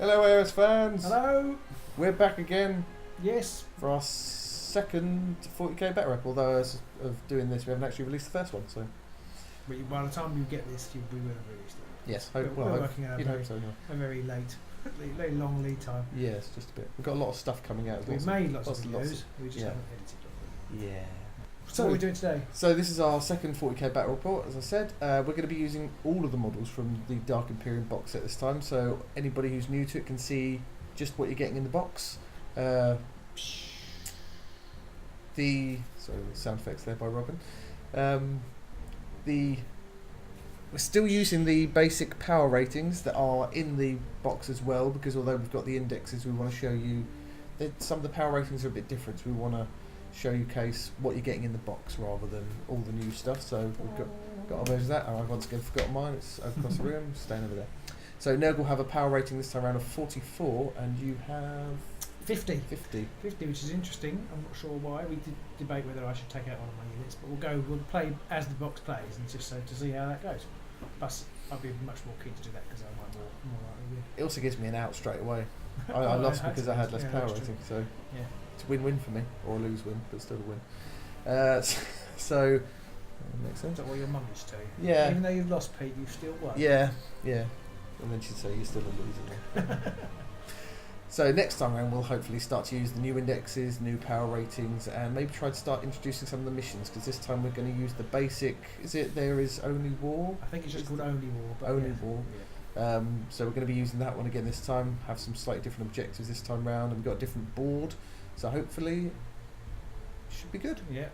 Hello AOS fans! Hello! We're back again. Yes. For our second 40k Batrep, although as of doing this we haven't actually released the first one, so... But by the time you get this, we will have released it. Yes, we're working on a very very long lead time. Yes, just a bit. We've got a lot of stuff coming out. We've made lots of videos, we just haven't edited them. Yeah. So what are we doing today? So this is our second 40k battle report, as I said. We're going to be using all of the models from the Dark Imperium box set this time, so anybody who's new to it can see just what you're getting in the box. Sorry, the sound effects there by Robin. We're still using the basic power ratings that are in the box as well, because although we've got the indexes, we want to show you that some of the power ratings are a bit different. So we want to showcase what you're getting in the box rather than all the new stuff. So we've got our version of that. I've once again forgotten mine. It's across the room, staying over there. So Nurgle will have a power rating this time around of 44, and you have 50, 50, which is interesting. I'm not sure why. We did debate whether I should take out one of my units, but we'll play as the box plays, and just to see how that goes. Plus, I'd be much more keen to do that because I might more likely win. It also gives me an out straight away. I lost because I had less power rating, so yeah. It's a win-win for me, or a lose-win, but still a win. So that makes sense. Is that what your mum used to? Yeah. Even though you've lost, Pete, you've still won. Yeah. And then she'd say you're still a loser. So next time around, we'll hopefully start to use the new indexes, new power ratings, and maybe try to start introducing some of the missions. Because this time we're going to use the basic. Is it There Is Only War? I think it's just called Only War. But Only War. Yeah. So we're going to be using that one again this time. Have some slightly different objectives this time round, and we've got a different board. So hopefully, it should be good. Yeah,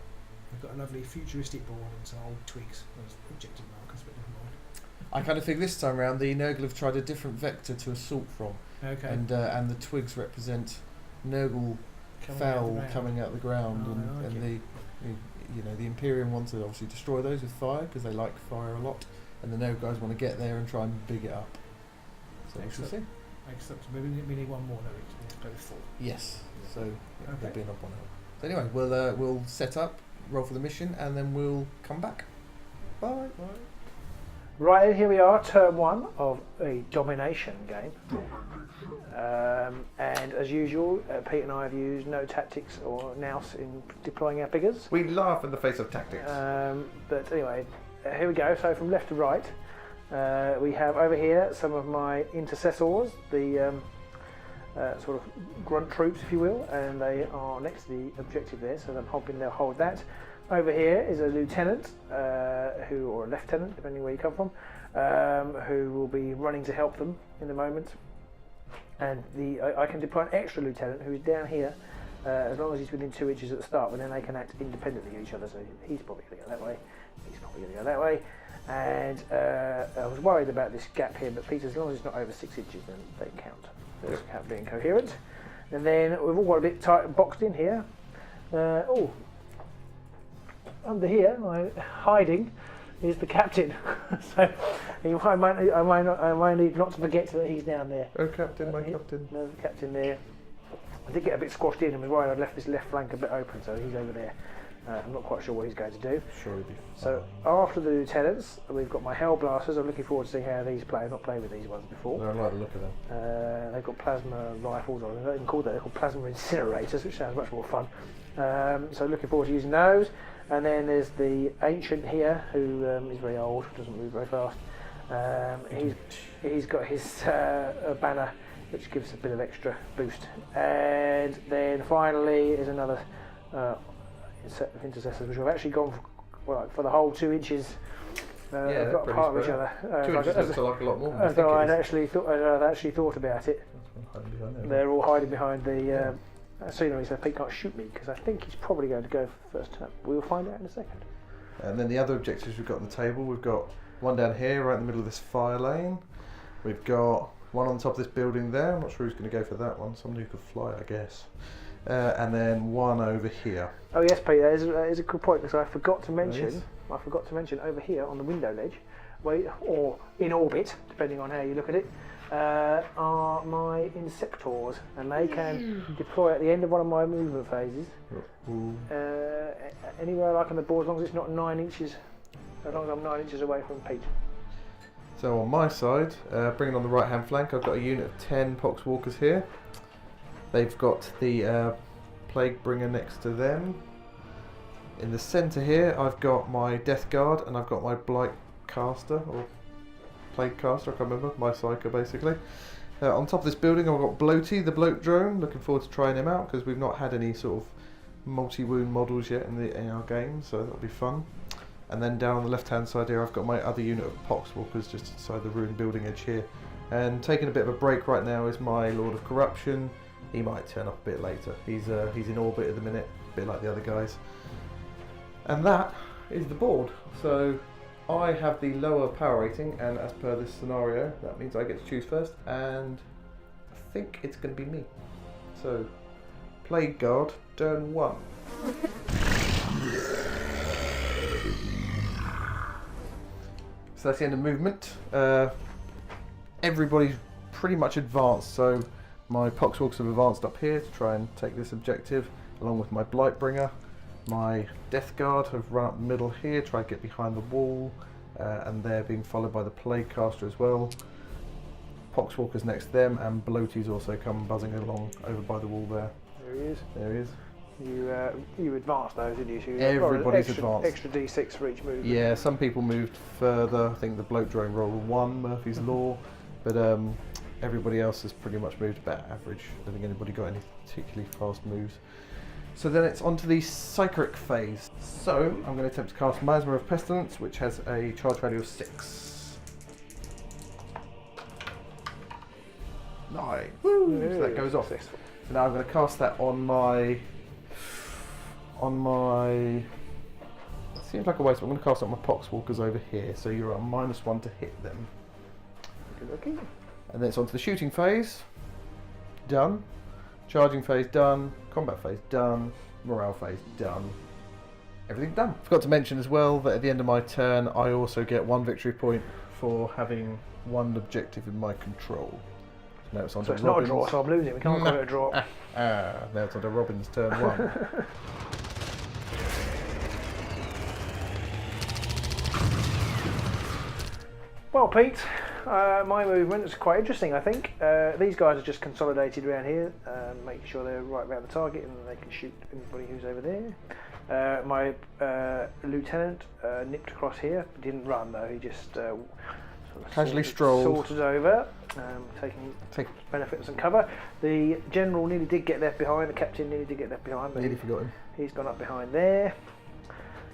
we've got a lovely futuristic board and some old twigs as objective markers, but never mind. I kind of think this time round the Nurgle have tried a different vector to assault from. Okay. And the twigs represent Nurgle foul coming out of the ground, the Imperium want to obviously destroy those with fire because they like fire a lot, and the Nurgle guys want to get there and try and big it up. So we shall see. Excellent. So we need one more. Let's play with 4. Yes. So there'll be another one. So anyway, we'll set up, roll for the mission, and then we'll come back. Bye. Right, here we are, turn 1 of a domination game. And as usual, Pete and I have used no tactics or nous in deploying our figures. We laugh in the face of tactics. But anyway, here we go. So from left to right, we have over here some of my intercessors, the sort of grunt troops, if you will, and they are next to the objective there, so I'm hoping they'll hold that. Over here is a lieutenant, or a lieutenant, depending where you come from, who will be running to help them in a moment. And I can deploy an extra lieutenant who is down here, as long as he's within 2 inches at the start, but then they can act independently of each other, so he's probably going to go that way, he's probably going to go that way. And I was worried about this gap here, but Peter, as long as it's not over 6 inches, then they count. Those count being coherent. And then we've all got a bit tight boxed in here. Under here, hiding, is the captain. So I might need not to forget that he's down there. Oh, captain, my captain. No, the captain there. I did get a bit squashed in and was worried I'd left this left flank a bit open, so he's over there. I'm not quite sure what he's going to do. Sure he'll be so after the lieutenants, we've got my Hellblasters. I'm looking forward to seeing how these play. I've not played with these ones before. I like the look of them. They've got plasma rifles, or they're not even called that. They're called plasma incinerators, which sounds much more fun. So looking forward to using those. And then there's the ancient here, who is very old, doesn't move very fast. He's got his banner, which gives a bit of extra boost. And then finally is another set of intercessors, which have actually gone for the whole 2 inches. They've got part of each other. 2 inches looks like a lot more. As though I'd actually thought about it. They're all hiding behind the scenery, so Pete can't shoot me because I think he's probably going to go first turn. We'll find out in a second. And then the other objectives we've got on the table, we've got one down here, right in the middle of this fire lane. We've got one on top of this building there. I'm not sure who's going to go for that one. Somebody who could fly, I guess. And then one over here. Oh yes, Pete, that is a good point because I forgot to mention. I forgot to mention over here on the window ledge, or in orbit, depending on how you look at it, are my Inceptors, and they can deploy at the end of one of my movement phases. Anywhere like on the board, as long as it's not 9 inches. As long as I'm 9 inches away from Pete. So on my side, bringing on the right hand flank, I've got a unit of 10 Poxwalkers here. They've got the Plague Bringer next to them. In the centre here, I've got my Death Guard and I've got my Blight Caster, or Plague Caster, I can't remember, my Psycho basically. On top of this building, I've got Bloaty, the Bloat Drone. Looking forward to trying him out because we've not had any sort of multi-wound models yet in our game, so that'll be fun. And then down on the left hand side here, I've got my other unit of Poxwalkers just inside the ruined building edge here. And taking a bit of a break right now is my Lord of Corruption. He might turn up a bit later. He's in orbit at the minute, a bit like the other guys. And that is the board. So I have the lower power rating, and as per this scenario, that means I get to choose first, and I think it's going to be me. So, Plague Guard, turn 1. So that's the end of movement. Everybody's pretty much advanced, so my Poxwalkers have advanced up here to try and take this objective, along with my Blightbringer. My Death Guard have run up the middle here, try to get behind the wall, and they're being followed by the Plague Caster as well. Poxwalkers next to them, and Bloaty's also come buzzing along over by the wall there. There he is. There he is. You advanced those, didn't you? So you Everybody's extra, advanced. Extra D6 for each move. Yeah, some people moved further. I think the Bloat Drone rolled 1, Murphy's Law, but everybody else has pretty much moved about average. I don't think anybody got any particularly fast moves. So then it's on to the Psychic phase. So I'm going to attempt to cast Miasma of Pestilence, which has a charge value of 6. 9. Woo! So that goes off. So now I'm going to cast that on my. It seems like a waste, but I'm going to cast it on my Poxwalkers over here. So you're at -1 to hit them. Okay. And then it's on to the shooting phase. Done. Charging phase done, combat phase done, morale phase done. Everything done. Forgot to mention as well that at the end of my turn I also get 1 victory point for having 1 objective in my control. So now it's on to it's Robin's. not a draw, so I'm losing. We can't call it a draw. Now it's on to Robin's turn 1. Well, Pete, my movement is quite interesting, I think. These guys are just consolidated around here, making sure they're right around the target and they can shoot anybody who's over there. My lieutenant nipped across here, didn't run though, he just sort of casually strolled. Sorted over, taking benefit of some cover. The general nearly did get left behind, the captain nearly did get left behind, but Nearly forgot him. he's gone up behind there.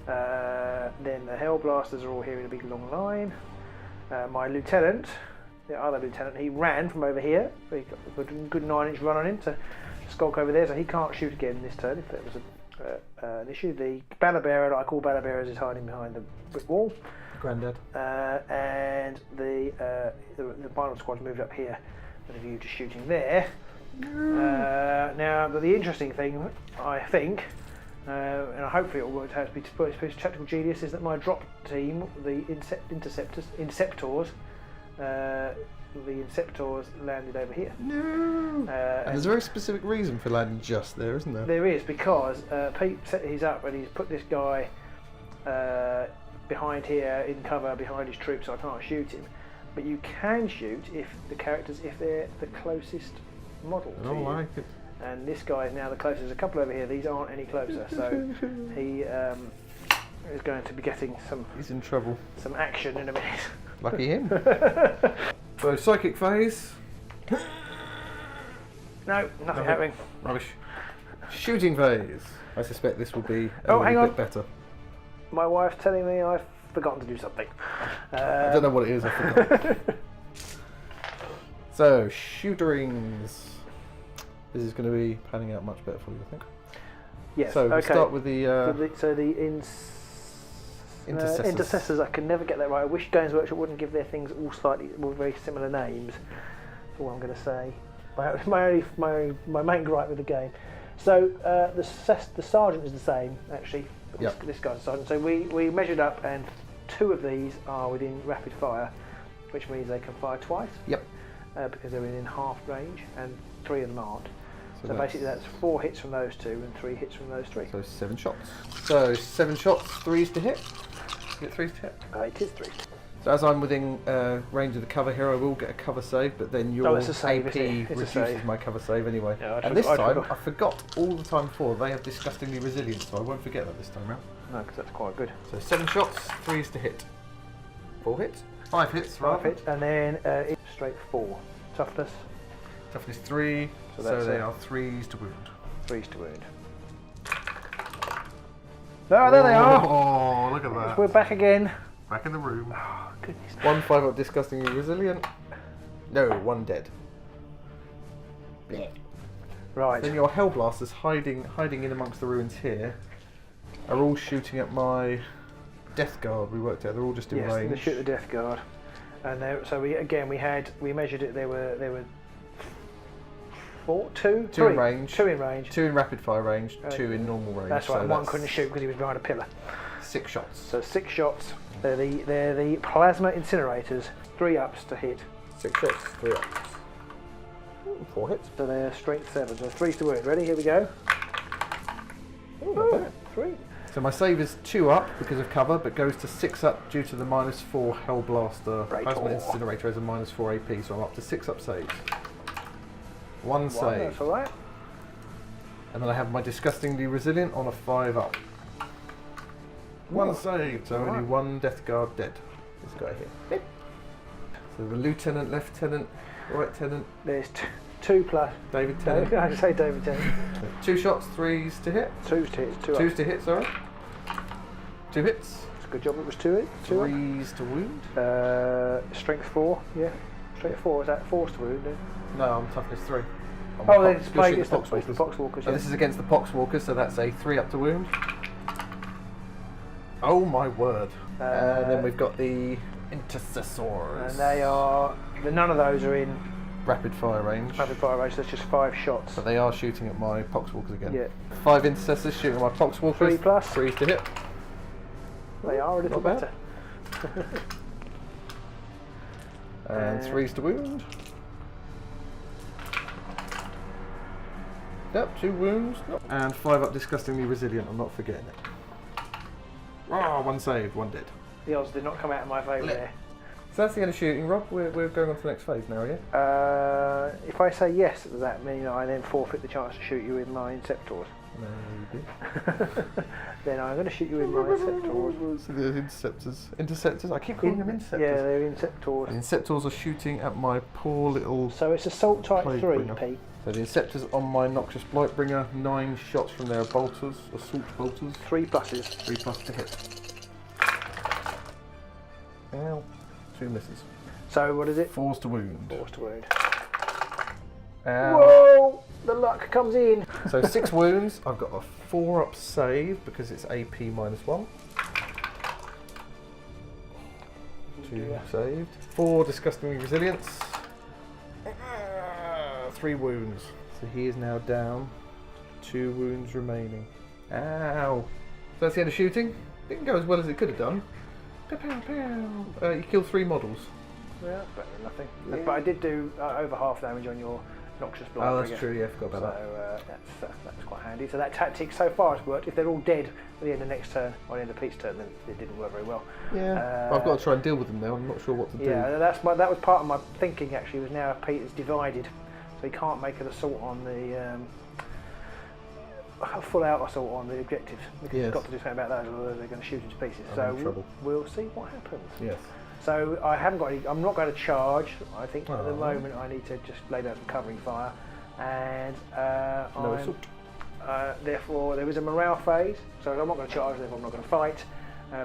Then the Hellblasters are all here in a big long line. My lieutenant, the other lieutenant, he ran from over here. He got a good 9-inch run on him to skulk over there, so he can't shoot again this turn if that was an issue. The banner bearer, that I call banner bearers, is hiding behind the brick wall. Grandad. And the final squad's moved up here with a view to shooting there. Now, but the interesting thing, I think, and hopefully it will work out to be tactical genius, is that my drop team, the Inceptors, landed over here. No! And there's a very specific reason for landing just there, isn't there? There is, because Pete set his up and he's put this guy behind here in cover behind his troops, so I can't shoot him. But you can shoot if they're the closest model to you. Like it. And this guy is now the closest. There's a couple over here. These aren't any closer, so he is going to be getting some. He's in trouble. Some action in a minute. Lucky him. So psychic phase. No, nothing happening. Rubbish. Shooting phase. I suspect this will be a hang bit better. My wife's telling me I've forgotten to do something. I don't know what it is. I forgot. So shooterings. This is going to be panning out much better for you, I think. Yes. So okay. we start with the. Intercessors. I can never get that right. I wish Games Workshop wouldn't give their things all very similar names. That's all I'm going to say. My main gripe with the game. So the sergeant is the same actually. But yep. This guy's a sergeant. So we measured up, and 2 of these are within rapid fire, which means they can fire twice. Yep. Because they're within half range, and 3 of them aren't. So that's basically that's 4 hits from those 2 and 3 hits from those 3. So 7 shots. So 7 shots, 3s to hit. You get 3s to hit. It is 3. So as I'm within range of the cover here, I will get a cover save, but then your it's a save, AP it's reduces my cover save anyway. Yeah, and this time, I forgot all the time before, they have disgustingly resilient, so I won't forget that this time round. No, because that's quite good. So 7 shots, 3s to hit. 4 hits? 5 hits, right? 5 hits, and then it's straight 4. Toughness? Toughness 3, so they are 3s to wound. 3s to wound. Oh, there they are! Oh, look at that. We're back again. Back in the room. Oh, goodness. 1 5-up disgustingly resilient. No, 1 dead. Right. Then your Hellblasters hiding in amongst the ruins here are all shooting at my Death Guard. We worked out they're all just in range. Yes, they shoot the Death Guard. And so we measured it. There were 2 in range. 2 in range. 2 in rapid fire range. 2 in normal range. That's right. So one couldn't shoot because he was behind a pillar. 6 shots. So 6 shots. They're the plasma incinerators. 3 ups to hit. 6 shots. 3 ups. 4 hits. So they're strength 7. So 3's to wound. Ready? Here we go. Ooh, 3. So my save is 2 up because of cover, but goes to 6 up due to the -4 Hellblaster. Plasma Incinerator has a -4 AP, so I'm up to 6 up saves. 1 save. That's alright. And then I have my disgustingly resilient on a 5 up. 1 save, so only 1 Death Guard dead. This guy here. So the Lieutenant, Lieutenant, Right Tenant. There's 2 plus. David Tennant. I just say David Tennant. 2 shots, 3s to hit. 2's to hit. 2 2's ups. to hit, sorry. 2 hits. It's a good job it was 2 hits. 2 up. 3s to wound. Strength 4, yeah. Strength 4, is that 4's to wound? No, I'm toughness 3. Oh, then it's Poxwalkers. the Poxwalkers. So this is against the Poxwalkers, so that's a 3 up to wound. Oh my word. And then we've got the Intercessors. And they are... None of those are in rapid fire range. rapid fire range, so that's just 5 shots. But they are shooting at my Poxwalkers again. Yeah. 5 Intercessors shooting at my Poxwalkers. 3 plus. 3's to hit. They are a little Not better. And 3's to wound. Yep, 2 wounds. And 5 up disgustingly resilient, I'm not forgetting it. Oh, 1 saved, 1 dead. The odds did not come out in my favour there. So that's the end of shooting, Rob. We're going on to the next phase now, yeah? If I say yes, does that mean I then forfeit the chance to shoot you with my Inceptors? Maybe. Then I'm going to shoot you with my Inceptors. The Interceptors. Interceptors? I keep calling them Interceptors. Yeah, they're Inceptors. The Inceptors are shooting at my poor little... So it's Assault Type 3, Plaguebringer. Pete. So the Inceptors on my Noxious Blightbringer, 9 shots from their bolters, Assault bolters. 3 pluses. 3 plus to hit. Ow. 2 misses. So what is it? 4's to wound. 4's to wound. Ow. Whoa! The luck comes in. So 6 wounds. I've got a 4 up save because it's AP -1. 2 saved. 4 disgustingly resilience. 3 wounds. So he is now down. 2 wounds remaining. Ow. So that's the end of shooting. Didn't go as well as it could have done. You killed 3 models. Yeah, better than nothing. Yeah. But I did do over half damage on your Noxious Blightbringer. Oh, that's true, yeah, I forgot about that. So that's quite handy. So that tactic so far has worked. If they're all dead at the end of next turn, or the end of Pete's turn, then it didn't work very well. Yeah, I've got to try and deal with them now. I'm not sure what to do. Yeah, that was part of my thinking actually, was now Pete is divided, so he can't make an assault on the... a full-out assault on the objectives, because he's got to do something about those, or they're going to shoot into pieces. So we'll see what happens. Yes. So I haven't got any, I'm not going to charge. I think at the moment I need to just lay down some covering fire, and no assault. Therefore there is a morale phase. So I'm not going to charge. Therefore I'm not going to fight.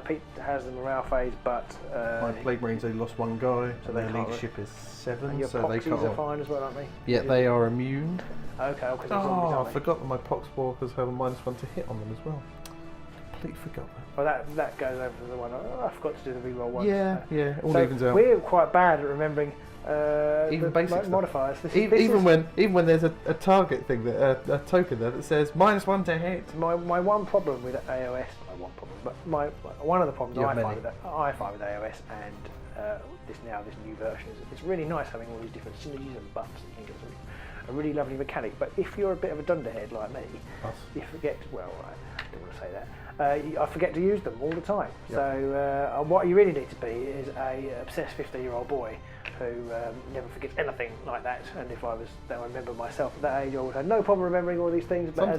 Pete has the morale phase, but my Plague Marines only lost 1 guy, so their can't leadership is 7. Your so they Poxies are fine as well, aren't they? Yeah, they are immune. Okay, because it's zombies, Oh, aren't I they? forgot that my Poxwalkers have a -1 to hit on them as well. Completely forgot that. Well, that goes over to the one. I forgot to do the reroll once. Yeah, yeah, all so evens out. We're quite bad at remembering even the basic modifiers. Even when there's a target thing, that a token there that says -1 to hit. My one problem with AOS, one of the problems I find with AOS and this new version is it's really nice having all these different synergies and buffs and things. It's a really lovely mechanic. But if you're a bit of a dunderhead like me, you forget. Well, I don't want to say that. I forget to use them all the time. Yep. So what you really need to be is a obsessed 15-year-old boy who never forgets anything like that. And if I remember myself at that age, I would have no problem remembering all these things. But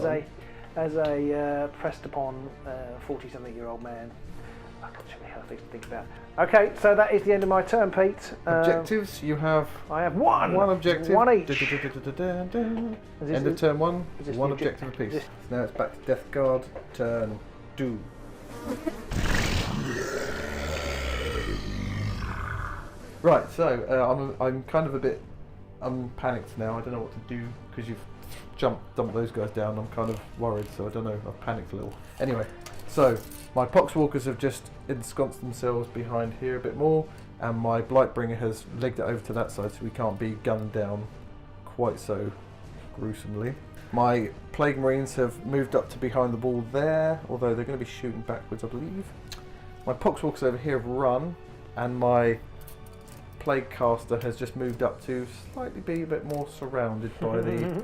as a pressed upon 40-something-year-old man, I've got too many other things to think about. Okay, so that is the end of my turn, Pete. Objectives, you have... I have one. One objective. One each. End of turn one, one objective apiece. So now it's back to Death Guard, turn 2. Right, so I'm kind of a bit panicked now. I don't know what to do because you've dumped those guys down. I'm kind of worried, so I don't know. I've panicked a little. Anyway, so my Poxwalkers have just ensconced themselves behind here a bit more, and my Blightbringer has legged it over to that side, so we can't be gunned down quite so gruesomely. My Plague Marines have moved up to behind the wall there, although they're going to be shooting backwards, I believe. My Poxwalkers over here have run, and my Plague Caster has just moved up to slightly be a bit more surrounded by the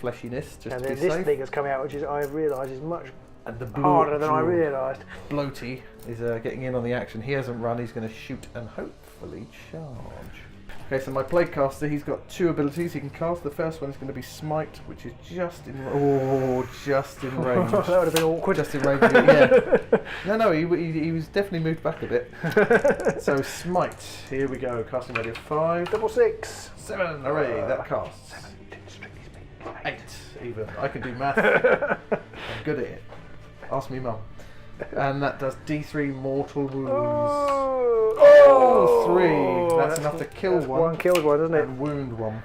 fleshiness, just and to then be this safe. thing has come out, which is I realise is much And the harder than I realised. Bloaty is getting in on the action. He hasn't run, he's going to shoot and hopefully charge. Okay, so my Plague Caster, he's got 2 abilities he can cast. The first one is going to be Smite, which is just in range. That would have been awkward. Just in range, yeah. No, he was definitely moved back a bit. So Smite, here we go. Casting value of 5. Double 6. 7, hooray, that casts. 7, strictly speaking. 8 even. I can do math. I'm good at it. Ask me mum. And that does D3 mortal wounds. Oh, 3. That's enough to kill one. One kills one, doesn't it? And wound one.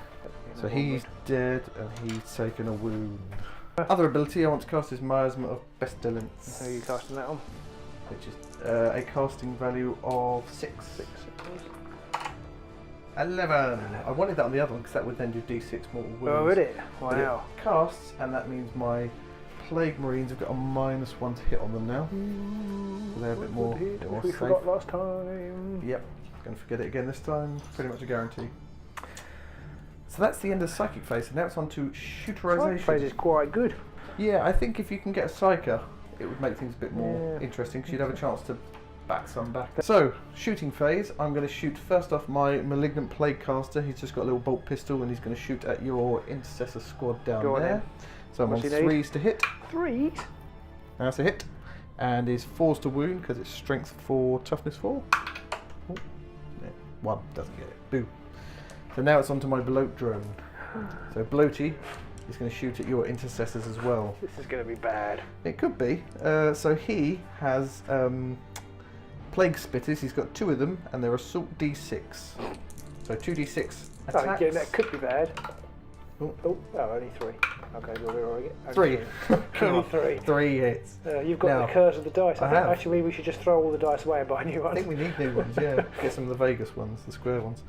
So he's dead and he's taken a wound. Other ability I want to cast is Miasma of Pestilence. How are you casting that on? Which is a casting value of 6. 11. I wanted that on the other one because that would then do D6 mortal wounds. Oh, would it? But Wow. it casts, and that means my Plague Marines have got a -1 to hit on them now. So they're a bit more We safe. forgot last time. Yep, going to forget it again this time. Pretty much a guarantee. So that's the end of the Psychic phase, and now it's on to Shooterization. Psychic phase is quite good. Yeah, I think if you can get a Psyker, it would make things a bit more interesting, because you'd have a chance to back some back. So, shooting phase, I'm going to shoot first off my Malignant Plague Caster. He's just got a little bolt pistol, and he's going to shoot at your Intercessor squad down Go on there. then. So I'm on What's he need? 3s to hit. 3? That's a hit. And is 4s to wound, because it's Strength 4, Toughness 4. Oh, yeah, 1, doesn't get it. Boo. So now it's onto my Bloat Drone. So Bloaty is going to shoot at your Intercessors as well. This is going to be bad. It could be. So he has Plague Spitters. He's got 2 of them, and they're Assault D6. So 2d6 attacks. Oh, yeah, that could be bad. Oh. Only 3. Okay, well, we're already 3. Only 3. 3 hits. You've got Now, the curse of the dice. I have. Actually, we should just throw all the dice away and buy new I ones. think we need new ones, yeah. Get some of the Vegas ones, the square ones.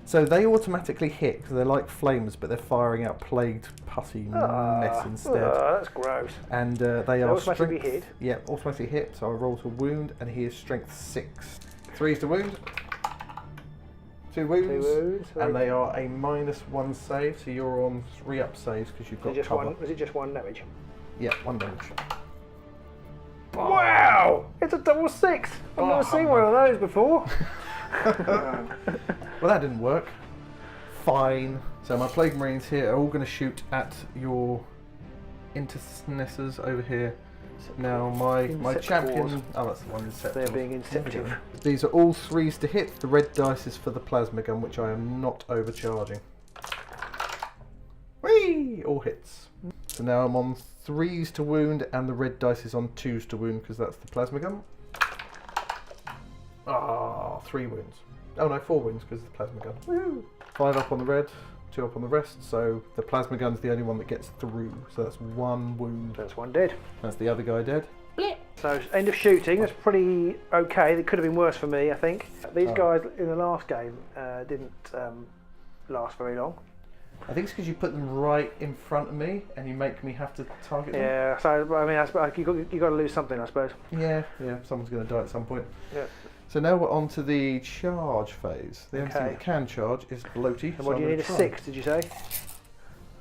So they automatically hit, because they're like flames, but they're firing out plagued putty mess instead. That's gross. And they are automatically strength, hit? Yeah, automatically hit, so I roll to wound, and he is strength 6. 3s to wound. 2 wounds. 2 wounds. And they are a -1 save, so you're on 3 up saves because you've got just cover. was it just 1 damage? Yeah, 1 damage. Wow! It's a double 6! I've never seen one of those before. Well, that didn't work. Fine. So my Plague Marines here are all going to shoot at your Intercessors over here. Now my champion... Oh, that's the one. They're being inceptive. These are all 3s to hit. The red dice is for the plasma gun, which I am not overcharging. Whee! All hits. So now I'm on 3s to wound, and the red dice is on 2s to wound, because that's the plasma gun. 3 wounds. Oh no, 4 wounds, because it's the plasma gun. Woo! 5 up on the red, 2 up on the rest, so the plasma gun's the only one that gets through. So that's 1 wound. That's 1 dead. That's the other guy dead. So, end of shooting. That's pretty okay. It could have been worse for me, I think. These guys in the last game didn't last very long. I think it's because you put them right in front of me and you make me have to target them. Yeah, so I mean, I suppose you got to lose something, I suppose. Yeah, someone's going to die at some point. Yeah. So now we're on to the charge phase. The only thing that can charge is Bloaty. And what do you need? A 6, did you say?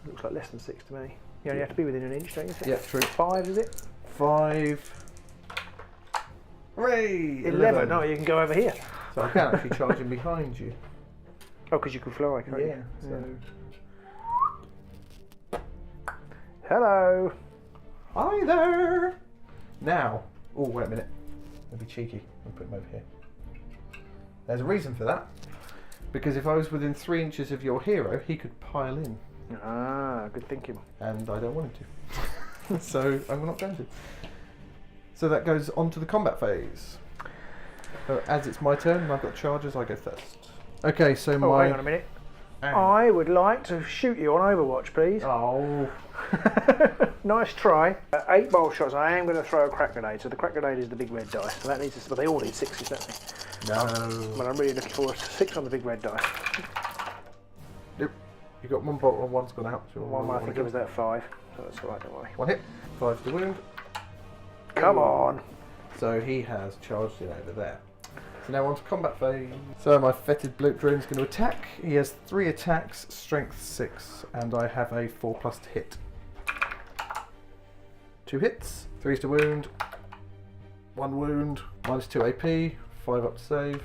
Looks like less than 6 to me. You only have to be within an inch, don't you? Yeah, true. 5, is it? 5. Hooray! 11. Oh, you can go over here. So I can actually charge him behind you. Oh, because you can fly, can't you? Yeah. So. Hello. Hi there. Now. Oh, wait a minute. I'll be cheeky. I'll put him over here. There's a reason for that. Because if I was within 3 inches of your hero, he could pile in. Ah, good thinking. And I don't want him to. So I'm not going to. So that goes on to the combat phase. So as it's my turn and I've got charges, I go first. Okay, so hang on a minute. I would like to shoot you on Overwatch, please. Oh. Nice try. 8 bolt shots. I am going to throw a crack grenade. So the crack grenade is the big red dice. So that needs to. But they all need 6s, don't they? No. But I'm really looking forward to 6 on the big red dice. Nope. You got 1 bolt and 1's gone out. So One, I think it was that 5. So that's alright, don't worry. 1 hit. 5 to wound. Come on. So he has charged in over there. So now on to combat phase. So my fetid bloke drone is going to attack. He has 3 attacks, strength 6, and I have a 4+ to hit. 2 hits, 3 to wound, 1 wound, -2 AP, 5 up to save.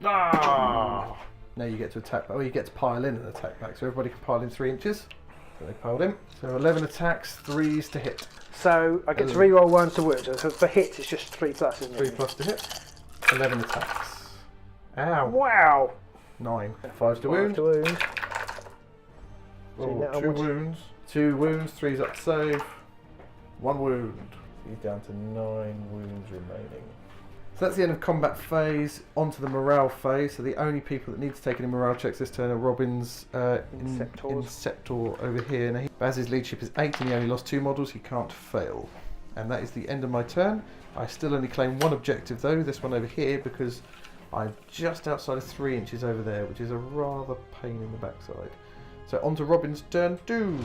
Ah! Now you get to attack. Oh, you get to pile in and attack back. So everybody can pile in 3 inches. So they piled in. So 11 attacks, 3s to hit. So I get to reroll 1 to wound. So for hits, it's just 3+, isn't it? 3+ to hit. 11 attacks. Ow. Wow. 9. 5 to wound. 5 to wound. Oh, 2 wounds. 2 wounds, 3's up to save. 1 wound. He's down to 9 wounds remaining. So that's the end of combat phase. On to the morale phase. So the only people that need to take any morale checks this turn are Robin's Inceptor over here. Now Baz's leadership is 8 and he only lost 2 models. He can't fail. And that is the end of my turn. I still only claim 1 objective though, this one over here, because I'm just outside of 3 inches over there, which is a rather pain in the backside. So on to Robin's turn 2.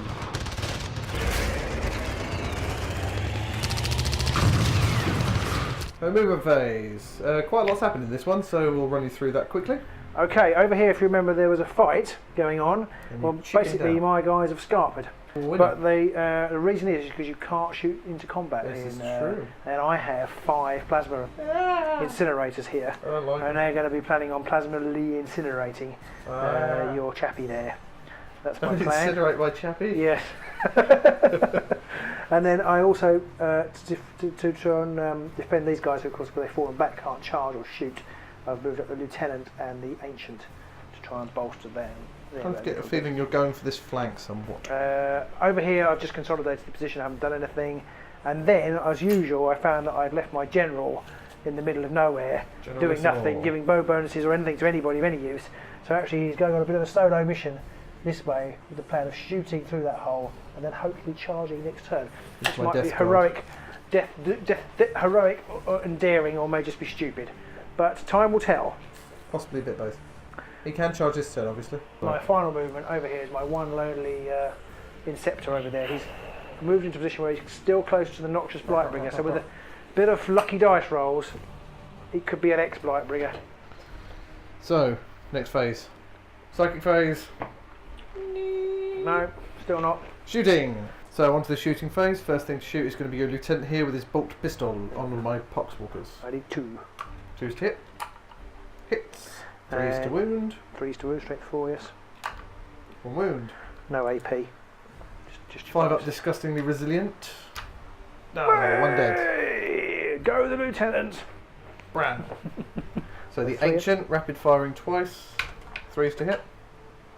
So movement phase. Quite a lot's happened in this one, so we'll run you through that quickly. Okay, over here, if you remember, there was a fight going on. Well, basically, my guys have scarpered. But the reason is because you can't shoot into combat. This is true. And I have 5 plasma incinerators here. And they're going to be planning on plasmally incinerating your chappie there. That's my plan. Incinerate my chappie? Yes. And then I also, to try and defend these guys, who of course, when they've fallen back, can't charge or shoot, I've moved up the Lieutenant and the Ancient to try and bolster them. I get a feeling you're going for this flank somewhat. Over here, I've just consolidated the position, I haven't done anything. And then, as usual, I found that I'd left my General in the middle of nowhere, doing nothing, giving bow bonuses or anything to anybody of any use. So actually, he's going on a bit of a solo mission this way with the plan of shooting through that hole and then hopefully charging next turn. Which might be heroic, heroic and daring, or may just be stupid. But time will tell. Possibly a bit both. He can charge this turn, obviously. My final movement over here is my one lonely Inceptor over there. He's moved into a position where he's still close to the Noxious Blightbringer, so with a bit of lucky dice rolls, he could be an ex-Blightbringer. So, next phase. Psychic phase. No, still not. Shooting! So, on to the shooting phase. First thing to shoot is going to be your Lieutenant here with his bolted pistol on my Poxwalkers. I need 2. 2's to hit. Hits. 3's to wound. 3's to wound, strength 4, yes. 1 wound. No AP. Just 5 up, disgustingly resilient. No, 1 dead. Go the Lieutenant! Bran. So the Ancient, rapid firing twice. 3's to hit.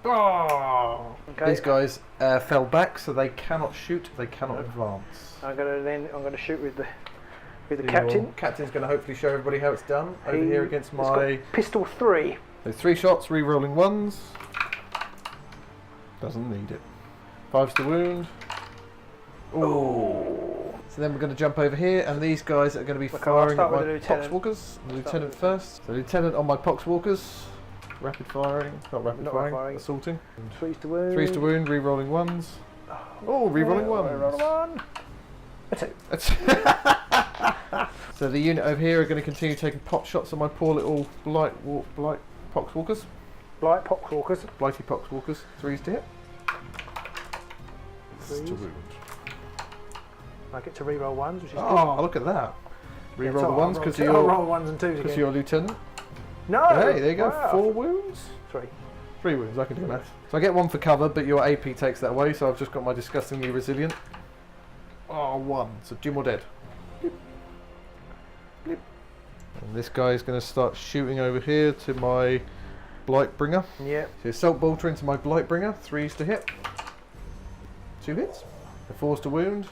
Oh! Okay. These guys fell back, so they cannot shoot. They cannot advance. I'm going to shoot with the Captain. Captain's going to hopefully show everybody how it's done over here against my pistol 3. So 3 shots, re-rolling 1s. Doesn't need it. 5's to wound. Ooh. So then we're going to jump over here, and these guys are going to be firing at my Poxwalkers. The Lieutenant first. So Lieutenant on my Poxwalkers. Rapid firing. Not rapid firing. Assaulting. 3's to wound. 3's to wound, re-rolling 1s. Oh, re-rolling 1s. Re-roll 1. A 2. So the unit over here are going to continue taking pot shots on my poor little blight Poxwalkers. Blight Poxwalkers. Blighty Poxwalkers. 3's to hit. 3's to wound. I get to re-roll 1s, which is good. Oh, look at that. Reroll the ones because I'll you're roll ones and twos again. your lieutenant. No! Hey, there you go. Wow. 4 wounds? 3 wounds, I can do math. So I get 1 for cover, but your AP takes that away, so I've just got my disgustingly resilient. Oh, 1. So 2 more dead. Blip. Blip. And this guy is going to start shooting over here to my Blightbringer. Yep. So Assault Bolter into my Blightbringer. 3s to hit. 2 hits. 4s to wound.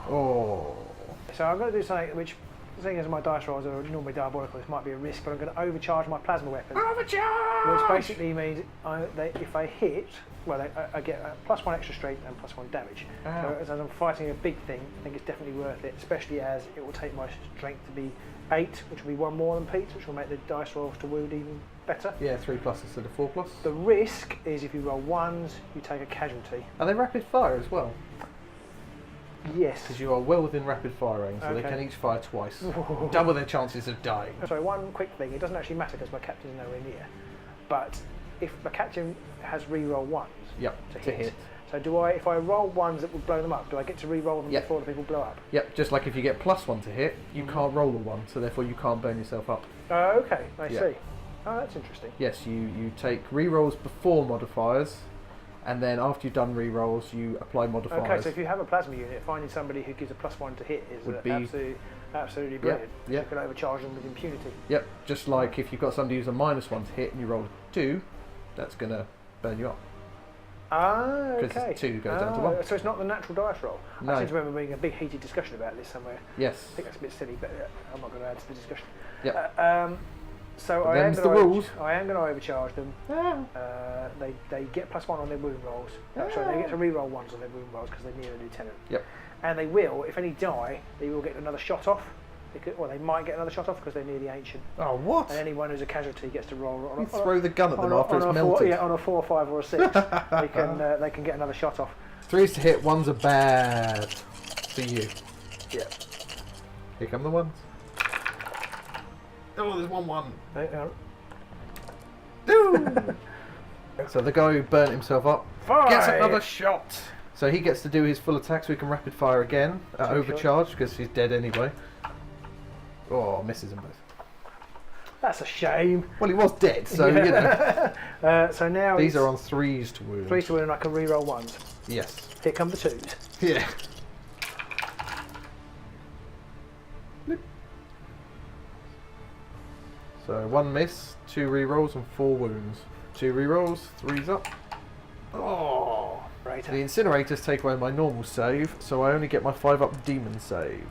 Oh. So I'm going to do something which, seeing as my dice rolls are normally diabolical, this might be a risk, but I'm going to overcharge my plasma weapon. Overcharge! Which basically means if I hit, well, I get a +1 extra strength and +1 damage. So as I'm fighting a big thing, I think it's definitely worth it, especially as it will take my strength to be 8, which will be 1 more than Pete's, which will make the dice rolls to wound even better. Yeah, 3+ instead of 4+. The risk is if you roll 1s, you take a casualty. Are they rapid fire as well? Yes. Because you are well within rapid fire range, so they can each fire twice. Double their chances of dying. Sorry, one quick thing. It doesn't actually matter because my captain's nowhere near. But if my captain has re-roll 1s to hit. So if I roll 1s that would blow them up, do I get to re-roll them before the people blow up? Yep, just like if you get +1 to hit, you can't roll a 1, so therefore you can't burn yourself up. Oh, okay, I see. Oh, that's interesting. Yes, you take re-rolls before modifiers, and then after you've done re-rolls, you apply modifiers. Okay, so if you have a plasma unit, finding somebody who gives a +1 to hit is absolutely brilliant. Yep. You can overcharge them with impunity. Yep, just like if you've got somebody who's a -1 to hit and you roll a 2, that's going to burn you up. Ah, okay. Because 2 goes down to 1. So it's not the natural dice roll. No. I seem to remember being a big heated discussion about this somewhere. Yes. I think that's a bit silly, but I'm not going to add to the discussion. Yep. So I am going to overcharge them. They get +1 on their wound rolls. Sorry, they get to re-roll 1s on their wound rolls because they're near the lieutenant. Yep. And they will, if any die, they will get another shot off. They might get another shot off because they're near the ancient. Oh, what? And anyone who's a casualty gets to roll. You throw the gun at them after it's melted. On a 4, 5, or a 6, they can get another shot off. 3s to hit, 1s are bad for you. Yeah. Here come the 1s. Oh, there's 1-1. So the guy who burnt himself up gets another shot. So he gets to do his full attack, so he can rapid fire again at overcharge because he's dead anyway. Oh, misses them both. That's a shame. Well, he was dead, so you know. So now these are on 3s to wound. 3s to wound, and I can re-roll 1s. Yes. Here come the 2s. Yeah. So 1 miss, 2 re-rolls and 4 wounds. 2 re-rolls, 3's up. Oh! Right. The incinerators take away my normal save, so I only get my 5-up demon save.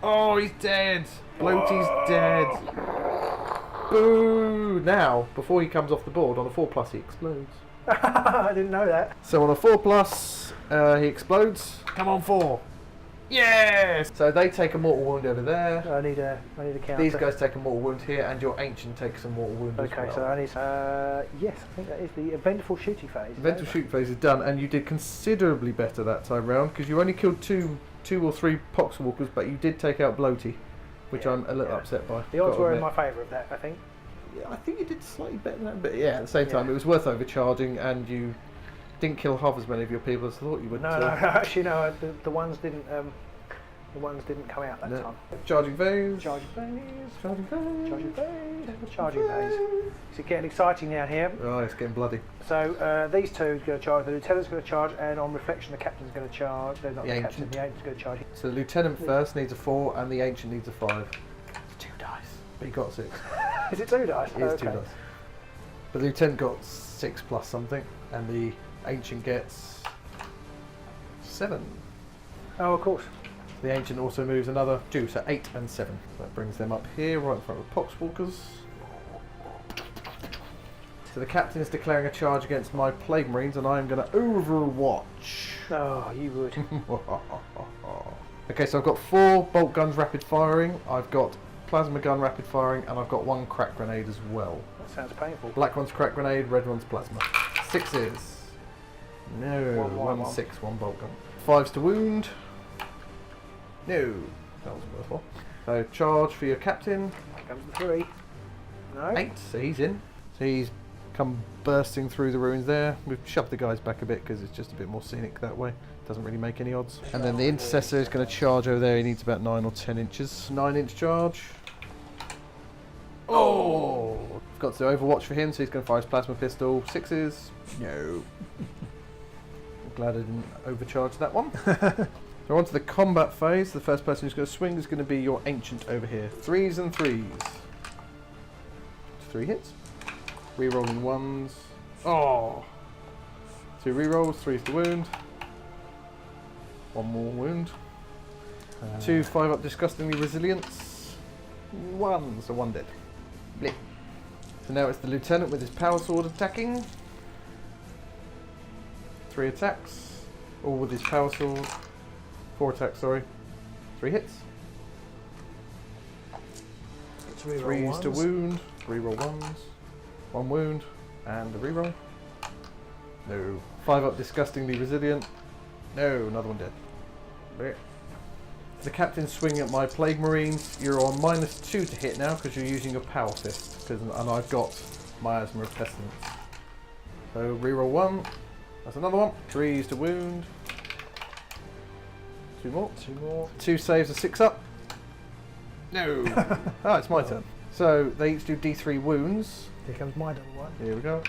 Oh, he's dead! Bloaty's dead. Boo! Now, before he comes off the board, on a 4+, he explodes. I didn't know that. So on a 4+, he explodes. Come on, 4. Yes! So they take a mortal wound over there. I need a counter. These guys take a mortal wound here, and your ancient takes a mortal wound as well. Okay, so I need. Yes, I think that is the eventful shooting phase. Eventful shoot phase is done, and you did considerably better that time round because you only killed two or three poxwalkers, but you did take out Bloaty, which I'm a little upset by. The odds were in my favour of that, I think. Yeah, I think you did slightly better than that, but yeah, at the same time, it was worth overcharging, and you didn't kill half as many of your people as I thought you would. No, actually, no. The ones didn't. The ones didn't come out that time. Charging phase. Charging phase. Charging phase. Charging phase. Charging phase. It's getting exciting down here. Oh, it's getting bloody. So these two are going to charge. The lieutenant's going to charge, and on reflection, the captain's going to charge. No, not the captain. The ancient's going to charge. So the lieutenant first needs a 4, and the ancient needs a 5. It's 2 dice. But he got 6. Is it 2 dice? It is 2 dice. But the lieutenant got 6 plus something, and the ancient gets 7. Oh, of course. The ancient also moves another 2, so 8 and 7. That brings them up here, right in front of Poxwalkers. So the captain is declaring a charge against my Plague Marines, and I am going to overwatch. Oh, you would. Okay, so I've got 4 bolt guns rapid firing, I've got plasma gun rapid firing, and I've got 1 crack grenade as well. That sounds painful. Black one's crack grenade, red one's plasma. 6s. No, 1 6, 1 bolt gun. 5s to wound. No, that was worthwhile. So charge for your captain. Here comes the 3. No. 8, so he's in. So he's come bursting through the ruins there. We've shoved the guys back a bit because it's just a bit more scenic that way. Doesn't really make any odds. And then the intercessor is going to charge over there. He needs about 9 or 10 inches. 9-inch charge. Oh! I've got to overwatch for him, so he's going to fire his plasma pistol. 6s. No. I'm glad I didn't overcharge that one. So on to the combat phase. The first person who's going to swing is going to be your ancient over here. 3s and 3s. 3 hits. Rerolling 1s. Oh! 2 rerolls, 3s to wound. 1 more wound. 2 5-up disgustingly resilience. 1, so 1 dead. Blip. So now it's the lieutenant with his power sword attacking. 3 attacks. All with his power sword. 4 attacks, sorry. 3 hits. 3s to wound. Reroll 1s. 1 wound. And a reroll. No. 5-up disgustingly resilient. No, another one dead. Blech. The captain swinging at my plague marines. You're on -2 to hit now because you're using your power fist. And I've got miasma of pestilence. So reroll 1. That's another one. 3s to wound. 2 more. 2 more. 2 saves, a 6-up. No. Ah, it's my turn. So they each do D3 wounds. Here comes my double one. Here we go.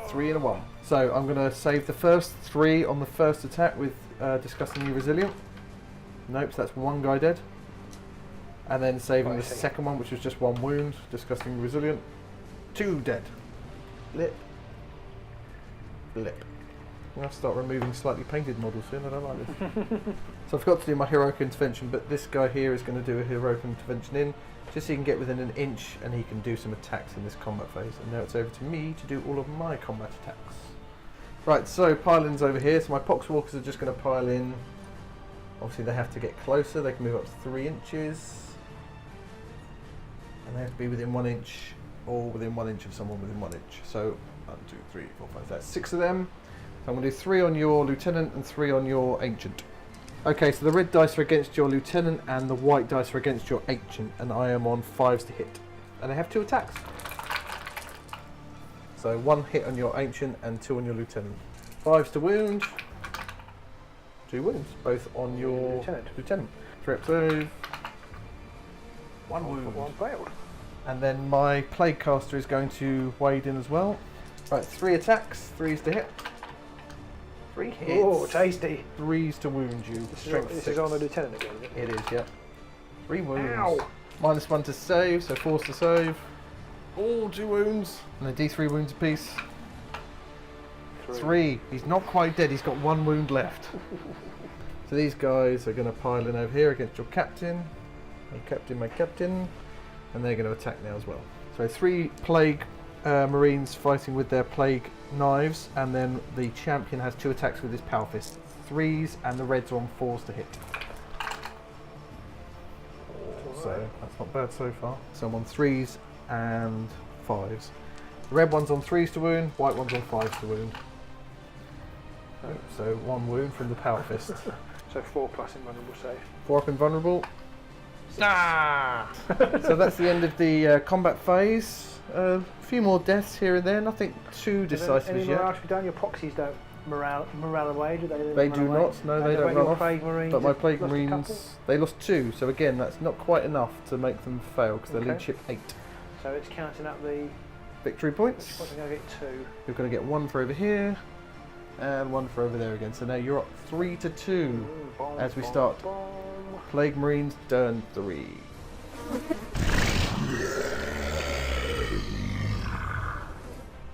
3 and a 1. So I'm going to save the first 3 on the first attack with disgustingly resilient. Nope, so that's 1 guy dead. And then saving the second one, which was just 1 wound, disgustingly resilient. 2 dead. Blip. Blip. I'm going to start removing slightly painted models soon, I don't like this. So I forgot to do my heroic intervention, but this guy here is going to do a heroic intervention in, just so he can get within an inch and he can do some attacks in this combat phase. And now it's over to me to do all of my combat attacks. Right, so pile-ins over here. So my poxwalkers are just going to pile in. Obviously they have to get closer, they can move up to 3 inches. And they have to be within 1 inch, or within 1 inch of someone within 1 inch. So 1, 2, 3, 4, 5, that's 6 of them. So I'm going to do 3 on your lieutenant and 3 on your ancient. Okay, so the red dice are against your lieutenant and the white dice are against your ancient, and I am on 5s to hit. And they have 2 attacks. So 1 hit on your ancient and 2 on your lieutenant. 5s to wound. 2 wounds, both on your lieutenant. 3 up save. 1 wound. 1 failed. And then my plague caster is going to wade in as well. Right, 3 attacks, 3s to hit. 3 hits. Oh, tasty. 3s to wound you. This is on the lieutenant again, isn't it? It is, yeah. 3 wounds. Ow. -1 to save, so 4s to save. Oh, 2 wounds. And a D3 wounds apiece. 3. He's not quite dead, he's got 1 wound left. So these guys are going to pile in over here against your captain. My captain. And they're going to attack now as well. So 3 plague marines fighting with their plague knives, and then the champion has 2 attacks with his power fist. 3s, and the reds are on 4s to hit. So that's not bad so far. So I'm on 3s and 5s. The red one's on 3s to wound, white one's on 5s to wound. So 1 wound from the power fist. So 4 plus invulnerable save. 4 up invulnerable. Ah! So that's the end of the combat phase. A few more deaths here and there, nothing too decisive any as yet. morale to be done? Your proxies don't morale away, do they? They do not, no, they don't run off. Marines but my plague marines, they lost 2, so again, that's not quite enough to make them fail because they're lead ship 8. So it's counting up the victory points. What's going to get 2? You're going to get 1 for over here, and 1 for over there again. So now you're up 3 to 2 as we start. Plague marines turn 3.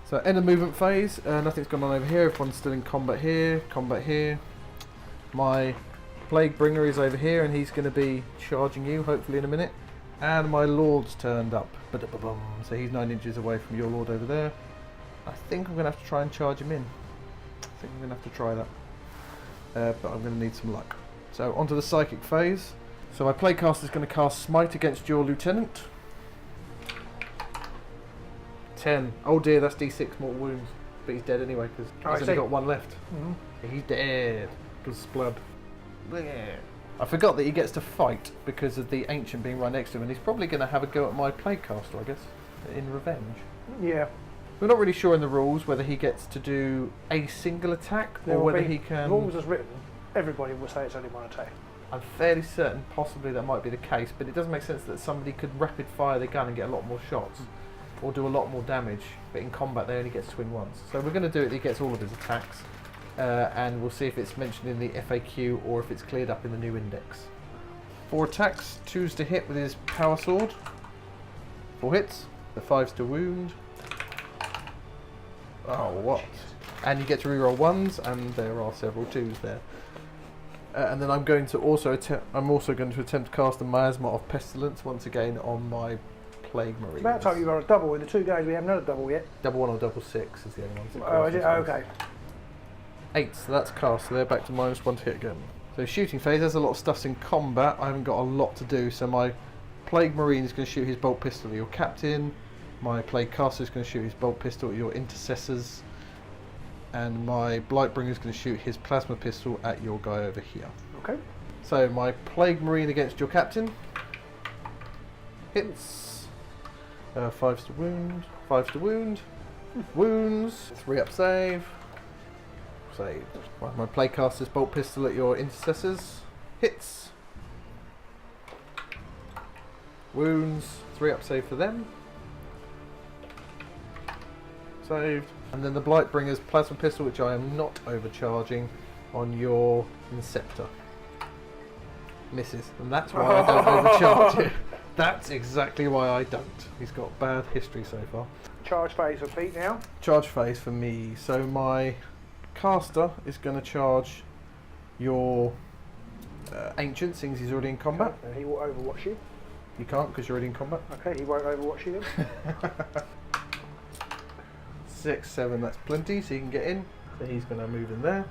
So end of movement phase, nothing's gone on over here, everyone's still in combat here. My plague bringer is over here and he's going to be charging you hopefully in a minute. And my lord's turned up, so he's 9 inches away from your lord over there. I think I'm going to have to try and charge him in. I think I'm going to have to try that, but I'm going to need some luck. So onto the psychic phase. So my plague caster is going to cast smite against your lieutenant. 10. Oh dear, that's D6 mortal wounds. But he's dead anyway because he's only got 1 left. Mm-hmm. He's dead. Because blood. Blech. I forgot that he gets to fight because of the ancient being right next to him, and he's probably going to have a go at my plague caster, I guess, in revenge. Yeah. We're not really sure in the rules whether he gets to do a single attack or whether he can... Rules as written, everybody will say it's only one attack. I'm fairly certain possibly that might be the case, but it does make sense that somebody could rapid fire the gun and get a lot more shots or do a lot more damage, but in combat they only get to swing once. So we're going to do it, he gets all of his attacks, and we'll see if it's mentioned in the FAQ or if it's cleared up in the new index. 4 attacks, 2's to hit with his power sword, 4 hits, the 5's to wound. Oh, what? And you get to reroll 1s, and there are several 2's there. And then I'm going to also attempt to cast a miasma of pestilence once again on my plague marines. It's about time you got a double. In the 2 games we haven't had a double yet. Double 1 or double 6 is the only ones. Oh, is it? Oh, okay. 8, so that's cast. So they're back to -1 to hit again. So shooting phase, there's a lot of stuffs in combat. I haven't got a lot to do. So my plague marine is going to shoot his bolt pistol at your captain. My plague caster is going to shoot his bolt pistol at your intercessors. And my Blightbringer is going to shoot his plasma pistol at your guy over here. Okay. So my Plague Marine against your captain. Hits. 5's to wound. 5's to wound. Wounds. 3 up save. Saved. Right, my Plague Caster's bolt pistol at your intercessors. Hits. Wounds. 3 up save for them. Saved. And then the Blightbringer's plasma pistol, which I am not overcharging, on your Inceptor. Misses. And that's why I don't overcharge it. That's exactly why I don't. He's got bad history so far. Charge phase for Pete now. Charge phase for me. So my caster is going to charge your Ancient, seeing as he's already in combat. Okay. And he will overwatch you. You can't because you're already in combat. Okay, he won't overwatch you then. 6, 7, that's plenty, so you can get in. So he's going to move in there.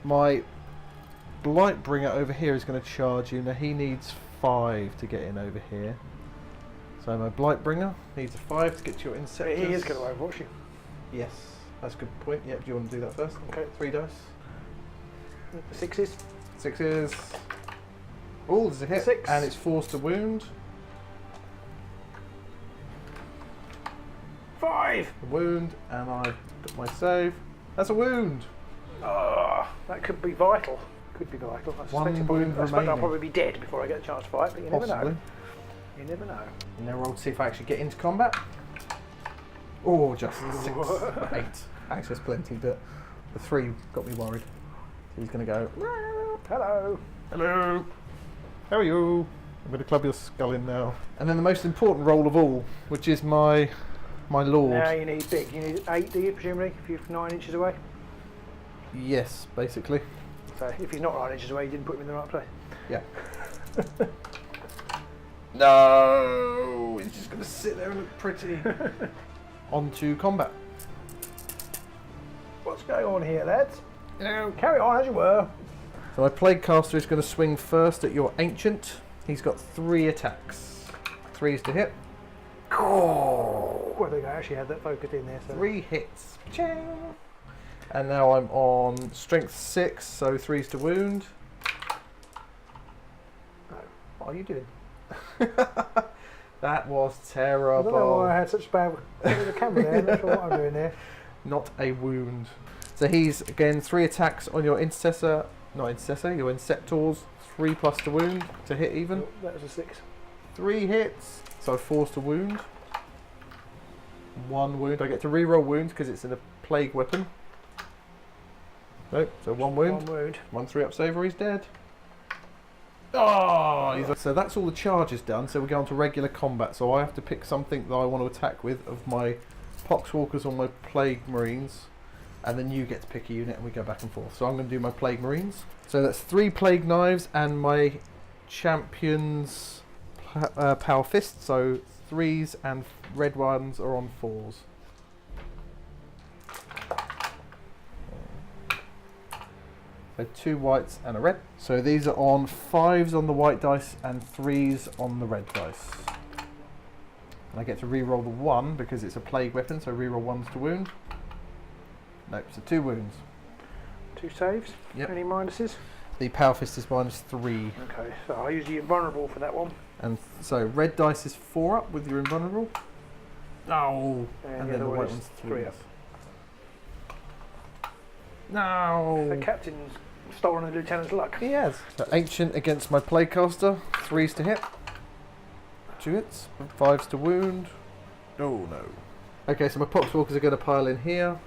My Blightbringer over here is going to charge you. Now he needs 5 to get in over here. So my Blightbringer needs a 5 to get to your Inceptors. He is going to overwatch you. Yes, that's a good point. Yep, do you want to do that first? Okay. 3 dice. 6s. 6s. Oh, there's a hit. 6. And it's forced to wound. 5. A wound, and I've got my save. That's a wound. That could be vital. Could be vital. I One suspect wound I'll remaining. probably be dead before I get a chance to fight, but you never Possibly. know. You never know. And then roll to see if I actually get into combat. Oh, just 6, 8. Actually, that's plenty, but the 3 got me worried. So he's going to go, Hello. hello, how are you? I'm going to club your skull in now. And then the most important roll of all, which is my lord. Now you need big. You need 8, do you, presumably, if you're 9 inches away? Yes, basically. So if he's not 9 inches away, you didn't put him in the right place. Yeah. No! He's just going to sit there and look pretty. On to combat. What's going on here, lads? No. Carry on as you were. So my Plague Caster is going to swing first at your Ancient. He's got 3 attacks. 3's to hit. Oh, I think I actually had that focused in there. So. 3 hits. Ching. And now I'm on Strength 6, so 3's to wound. No. What are you doing? That was terrible. I don't know why I had such bad with the camera there. I'm not sure what I'm doing there. Not a wound. So he's, again, 3 attacks on your Intercessor. Not Intercessor, your Inceptors. 3 plus to wound to hit even. Oh, that was a 6. 3 hits. So 4's to wound. 1 wound. I get to reroll wounds because it's in a plague weapon. Nope, so 1 wound. 1 wound. 1 3 up save or he's dead. Oh! So that's all the charges done. So we go on to regular combat. So I have to pick something that I want to attack with of my Poxwalkers or my Plague Marines. And then you get to pick a unit and we go back and forth. So I'm going to do my Plague Marines. So that's 3 Plague Knives and my Champion's Power Fist. So 3s and red ones are on 4s. So 2 whites and a red. So these are on 5s on the white dice and 3s on the red dice. And I get to re-roll the 1 because it's a plague weapon, so re-roll 1s to wound. Nope, so 2 wounds. 2 saves. Yep. Any minuses? The power fist is -3. Okay, so I use the invulnerable for that one. And so red dice is 4 up with your invulnerable. Oh, And then the white is one's 3 up. No. The captain's stolen the lieutenant's luck. He has. So ancient against my playcaster. 3s to hit. 2 hits. 5s to wound. Oh no. Okay, so my poxwalkers are going to pile in here.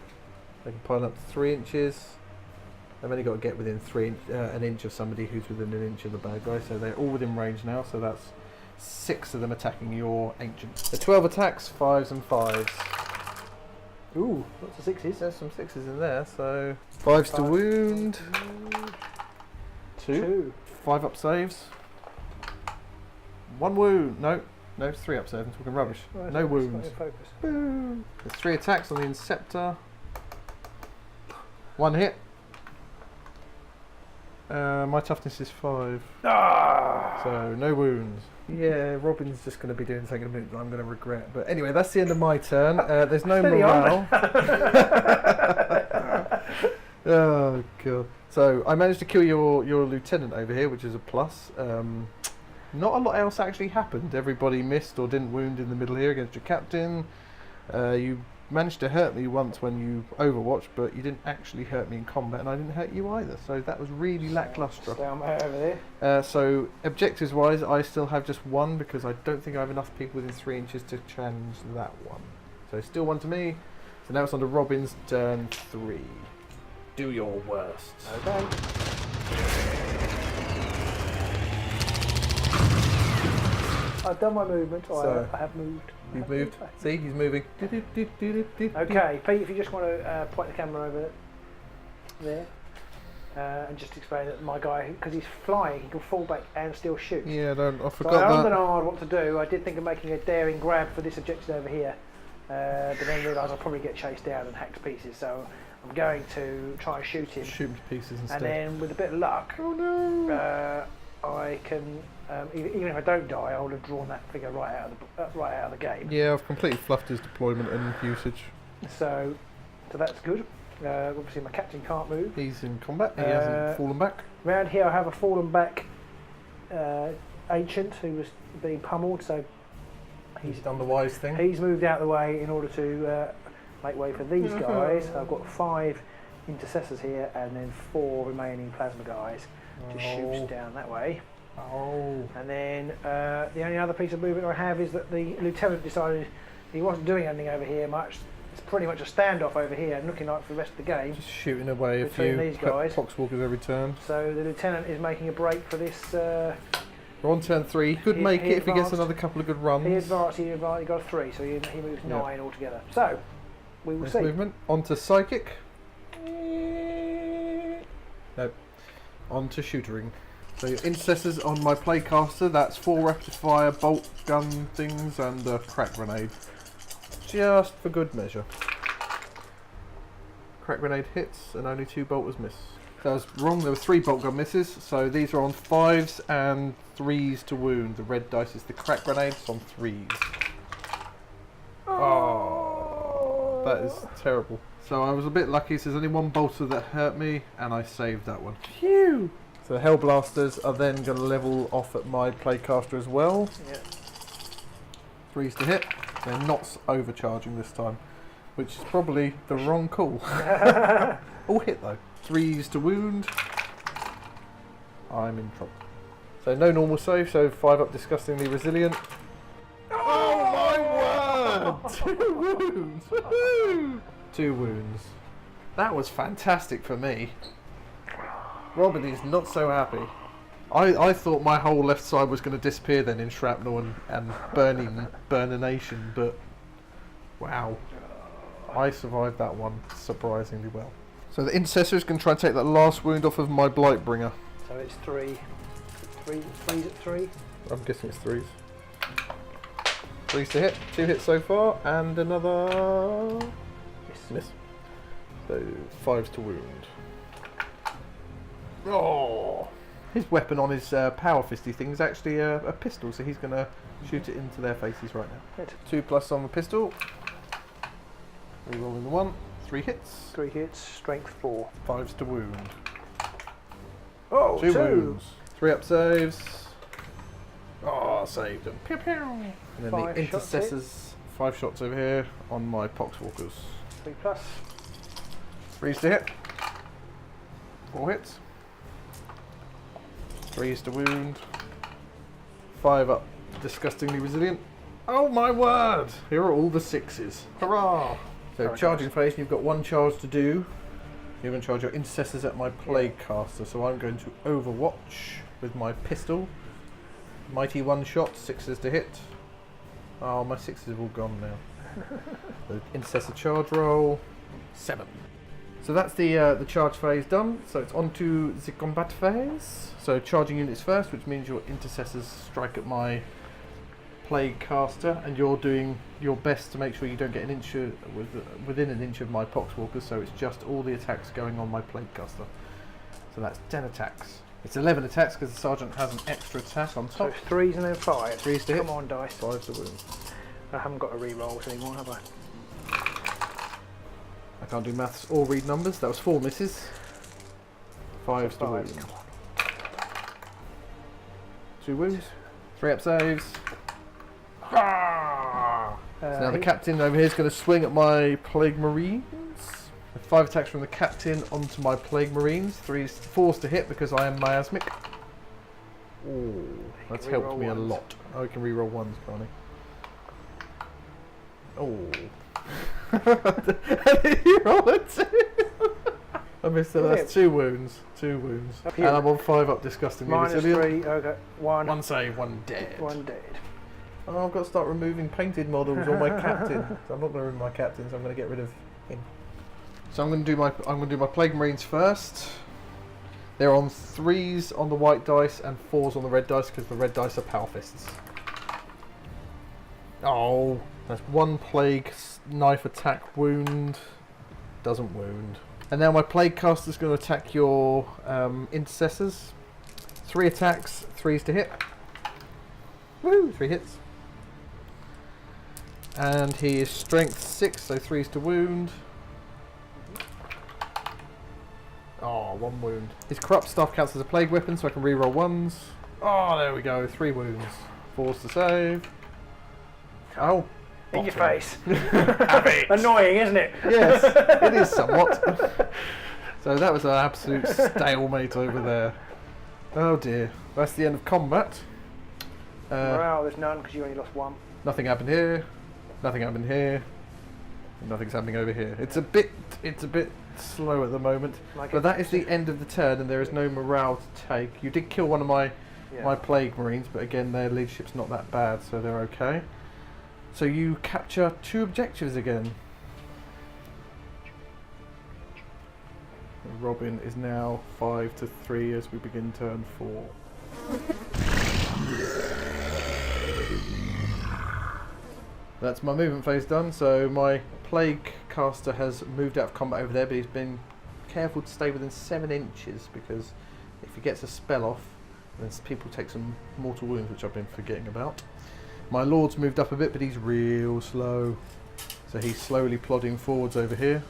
They can pile up to 3 inches. I've only got to get within an inch of somebody who's within an inch of the bad guy, so they're all within range now. So that's 6 of them attacking your ancient. So 12 attacks, 5s and 5s. Ooh, lots of 6s. There's some 6s in there, so 5s to wound. 2. 5 up saves. 1 wound. No, it's 3 up saves. I'm talking rubbish. Right, no wounds. Boom. There's 3 attacks on the Inceptor. 1 hit. My toughness is 5. Ah! So no wounds. Yeah, Robin's just going to be doing something that I'm going to regret. But anyway, that's the end of my turn. There's no morale. Oh god. So I managed to kill your lieutenant over here, which is a plus. Not a lot else actually happened. Everybody missed or didn't wound in the middle here against your captain. You managed to hurt me once when you overwatched, but you didn't actually hurt me in combat, and I didn't hurt you either. So that was really lacklustre. Down over there. So objectives wise, I still have just 1 because I don't think I have enough people within 3 inches to challenge that one. So still 1 to me. So now it's on to Robin's turn 3. Do your worst. Okay. I've done my movement. So, I have moved. You've moved. See, he's moving. Okay, Pete, if you just want to point the camera over there and just explain that my guy, because he's flying, he can fall back and still shoot. Yeah, I forgot so I that. don't know what to do. I did think of making a daring grab for this objective over here, but then realised I'll probably get chased down and hacked to pieces. So I'm going to try and shoot him. Shoot him to pieces instead. And then with a bit of luck, oh no! I can, even if I don't die, I will have drawn that figure right out of the game. Yeah, I've completely fluffed his deployment and usage. So that's good. Obviously, my captain can't move. He's in combat. He hasn't fallen back. Round here, I have a fallen back ancient who was being pummeled. So He's done the wise thing. He's moved out of the way in order to make way for these guys. I've got 5 intercessors here, and then 4 remaining plasma guys to shoot down that way. Oh. And then the only other piece of movement I have is that the lieutenant decided he wasn't doing anything over here much. It's pretty much a standoff over here, and looking like for the rest of the game. Just shooting away a between few these guys. poxwalkers every turn. So the lieutenant is making a break for this. We're on turn 3. He could make it if he gets another couple of good runs. He advanced. He got a 3, so he moves 9 altogether. So we will see. Movement on to psychic. No. On to shootering. So your intercessors on my playcaster, that's 4 rapid fire bolt gun things and a crack grenade. Just for good measure. Crack grenade hits and only 2 bolters miss. So I was wrong, there were 3 bolt gun misses, so these are on 5s and 3s to wound. The red dice is the crack grenade, it's on 3s. Oh, that is terrible. So I was a bit lucky, so there's only 1 bolter that hurt me, and I saved that one. Phew! So the Hellblasters are then going to level off at my playcaster as well. Yeah. 3s to hit. They're not overcharging this time, which is probably the wrong call. All hit though. 3s to wound. I'm in trouble. So no normal save, so 5 up disgustingly resilient. Oh my word! 2 wounds! Woohoo! 2 wounds. That was fantastic for me. Robin is not so happy. I thought my whole left side was going to disappear then in shrapnel and burnination, but wow. I survived that one surprisingly well. So the intercessor is going to try and take that last wound off of my Blightbringer. So it's 3. 3's at 3? I'm guessing it's 3s. 3s to hit, 2 hits so far, and another miss. So 5s to wound. Oh! His weapon on his power fisty thing is actually a pistol, so he's going to shoot it into their faces right now. Hit. 2+ on the pistol. Rerolling the 1. 3 hits. 3 hits, strength 4. 5s to wound. Oh, 2 wounds. 3 up saves. Oh, saved them. Pew pew. And then 5 the shots intercessors 5 shots over here on my Poxwalkers. 3+. 3s to hit. 4 hits. 3s to wound. 5 up. Disgustingly resilient. Oh my word! Here are all the 6s. Hurrah! So charging phase, you've got 1 charge to do. You're going to charge your intercessors at my plague caster. So I'm going to overwatch with my pistol. Mighty 1 shot, 6s to hit. Oh, my 6s have all gone now. The intercessor charge roll, 7. So that's the charge phase done. So it's on to the combat phase. So charging units first, which means your intercessors strike at my plague caster, and you're doing your best to make sure you don't get within an inch of my Poxwalkers. So it's just all the attacks going on my plague caster. So that's 10 attacks. It's 11 attacks because the sergeant has an extra attack on top. So it's 3s and then 5. 3s to hit. Come on, dice. 5s to wound. I haven't got to re-rolls anymore, have I? I can't do maths or read numbers. That was 4 misses. 5s to wound. 2 wounds. 3 up saves. So now the captain over here is going to swing at my Plague Marines. 5 attacks from the captain onto my Plague Marines. 4s to hit because I am miasmic. Oh, that's helped me a lot. Oh, I can reroll 1s, can't I? Oh. Did you roll a 2? I missed it. That's 2 wounds. 2 wounds. And I'm on 5 up disgustingly. -3, okay. 1. 1 save, 1 dead. 1 dead. Oh, I've got to start removing painted models on my captain. So I'm not going to remove my captain, so I'm going to get rid of him. So I'm going to do my Plague Marines first. They're on 3s on the white dice and 4s on the red dice because the red dice are power fists. Oh, that's 1 plague knife attack wound. Doesn't wound. And now my plague caster's going to attack your intercessors. 3 attacks, 3s to hit. Woo! 3 hits. And he is strength 6, so 3s to wound. Oh, 1 wound. His corrupt staff counts as a plague weapon, so I can reroll 1s. Oh, there we go. 3 wounds. 4s to save. Oh. In your face. Have it. Annoying, isn't it? Yes, it is somewhat. So that was an absolute stalemate over there. Oh dear. That's the end of combat. Morale, there's none because you only lost 1. Nothing happened here. Nothing happened here. Nothing's happening over here. It's a bit slow at the moment. But that is the end of the turn, and there is no morale to take. You did kill one of my Plague Marines, but again, their leadership's not that bad, so they're okay. So you capture 2 objectives again. And Robin is now 5-3 as we begin turn 4. That's my movement phase done. So my Plague Caster has moved out of combat over there, but he's been careful to stay within 7 inches because if he gets a spell off, then people take some mortal wounds, which I've been forgetting about. My Lord's moved up a bit, but he's real slow. So he's slowly plodding forwards over here.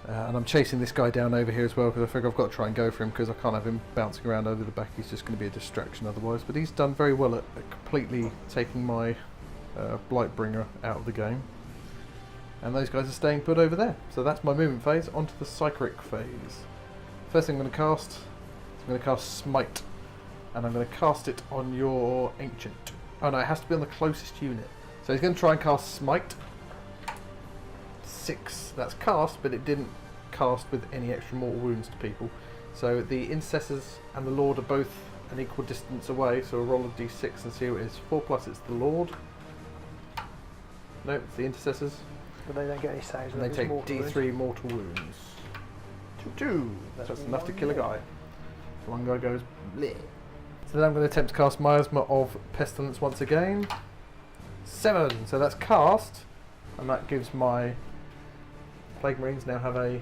And I'm chasing this guy down over here as well, because I figure I've got to try and go for him, because I can't have him bouncing around over the back. He's just going to be a distraction otherwise. But he's done very well at completely taking my Blightbringer out of the game. And those guys are staying put over there. So that's my movement phase. Onto the Psychic phase. First thing I'm going to cast, I'm going to cast Smite. And I'm going to cast it on your Ancient. Oh no, it has to be on the closest unit. So he's going to try and cast Smite. 6, that's cast, but it didn't cast with any extra mortal wounds to people. So the Intercessors and the Lord are both an equal distance away, so we'll roll a d6 and see what it is. 4+ it's the Lord. No, it's the Intercessors. But they don't get any saves. And they take d3 mortal wounds. 2. That's enough to kill a guy. So one guy goes bleh. So then I'm going to attempt to cast Miasma of Pestilence once again. 7, so that's cast, and that gives my Plague Marines now have a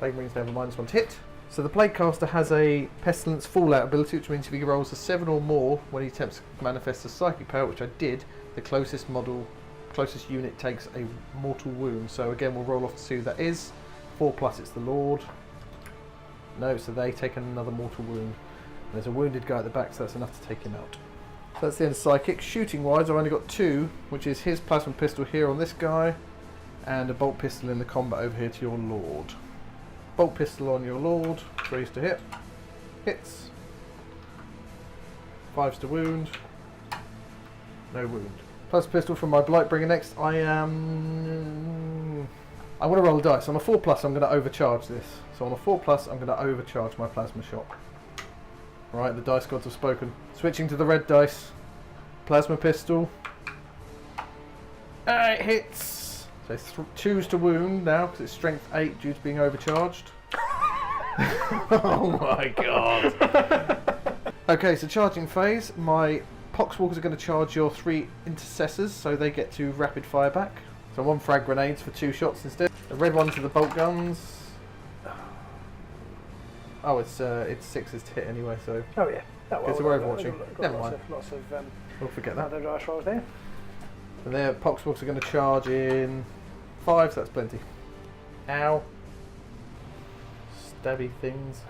-1 to hit. So the Plague Caster has a Pestilence Fallout ability, which means if he rolls a 7 or more when he attempts to manifest a psychic power, which I did, the closest unit takes a mortal wound. So again, we'll roll off to see who that is. 4+ it's the Lord. No, so they take another mortal wound. There's a wounded guy at the back, so that's enough to take him out. So that's the end of Psychic. Shooting wise, I've only got 2, which is his plasma pistol here on this guy, and a bolt pistol in the combat over here to your Lord. Bolt pistol on your Lord, 3s to hit. Hits. 5s to wound. No wound. Plasma pistol from my Blightbringer next. I want to roll a dice. On a 4+, I'm going to overcharge this. So on a 4+, I'm going to overcharge my plasma shot. Right, the dice gods have spoken. Switching to the red dice. Plasma pistol. It hits. So 2s to wound now because it's strength 8 due to being overcharged. Oh my god. Okay, so charging phase. My Poxwalkers are going to charge your 3 intercessors, so they get to rapid fire back. So 1 frag grenades for 2 shots instead. The red ones are the bolt guns. Oh, it's 6s to hit anyway, so. Oh yeah. Okay, so we're overwatching. Never mind. Lots of we'll forget that. other dice rolls there. And their Poxwalkers are going to charge in 5, so that's plenty. Ow. Stabby things.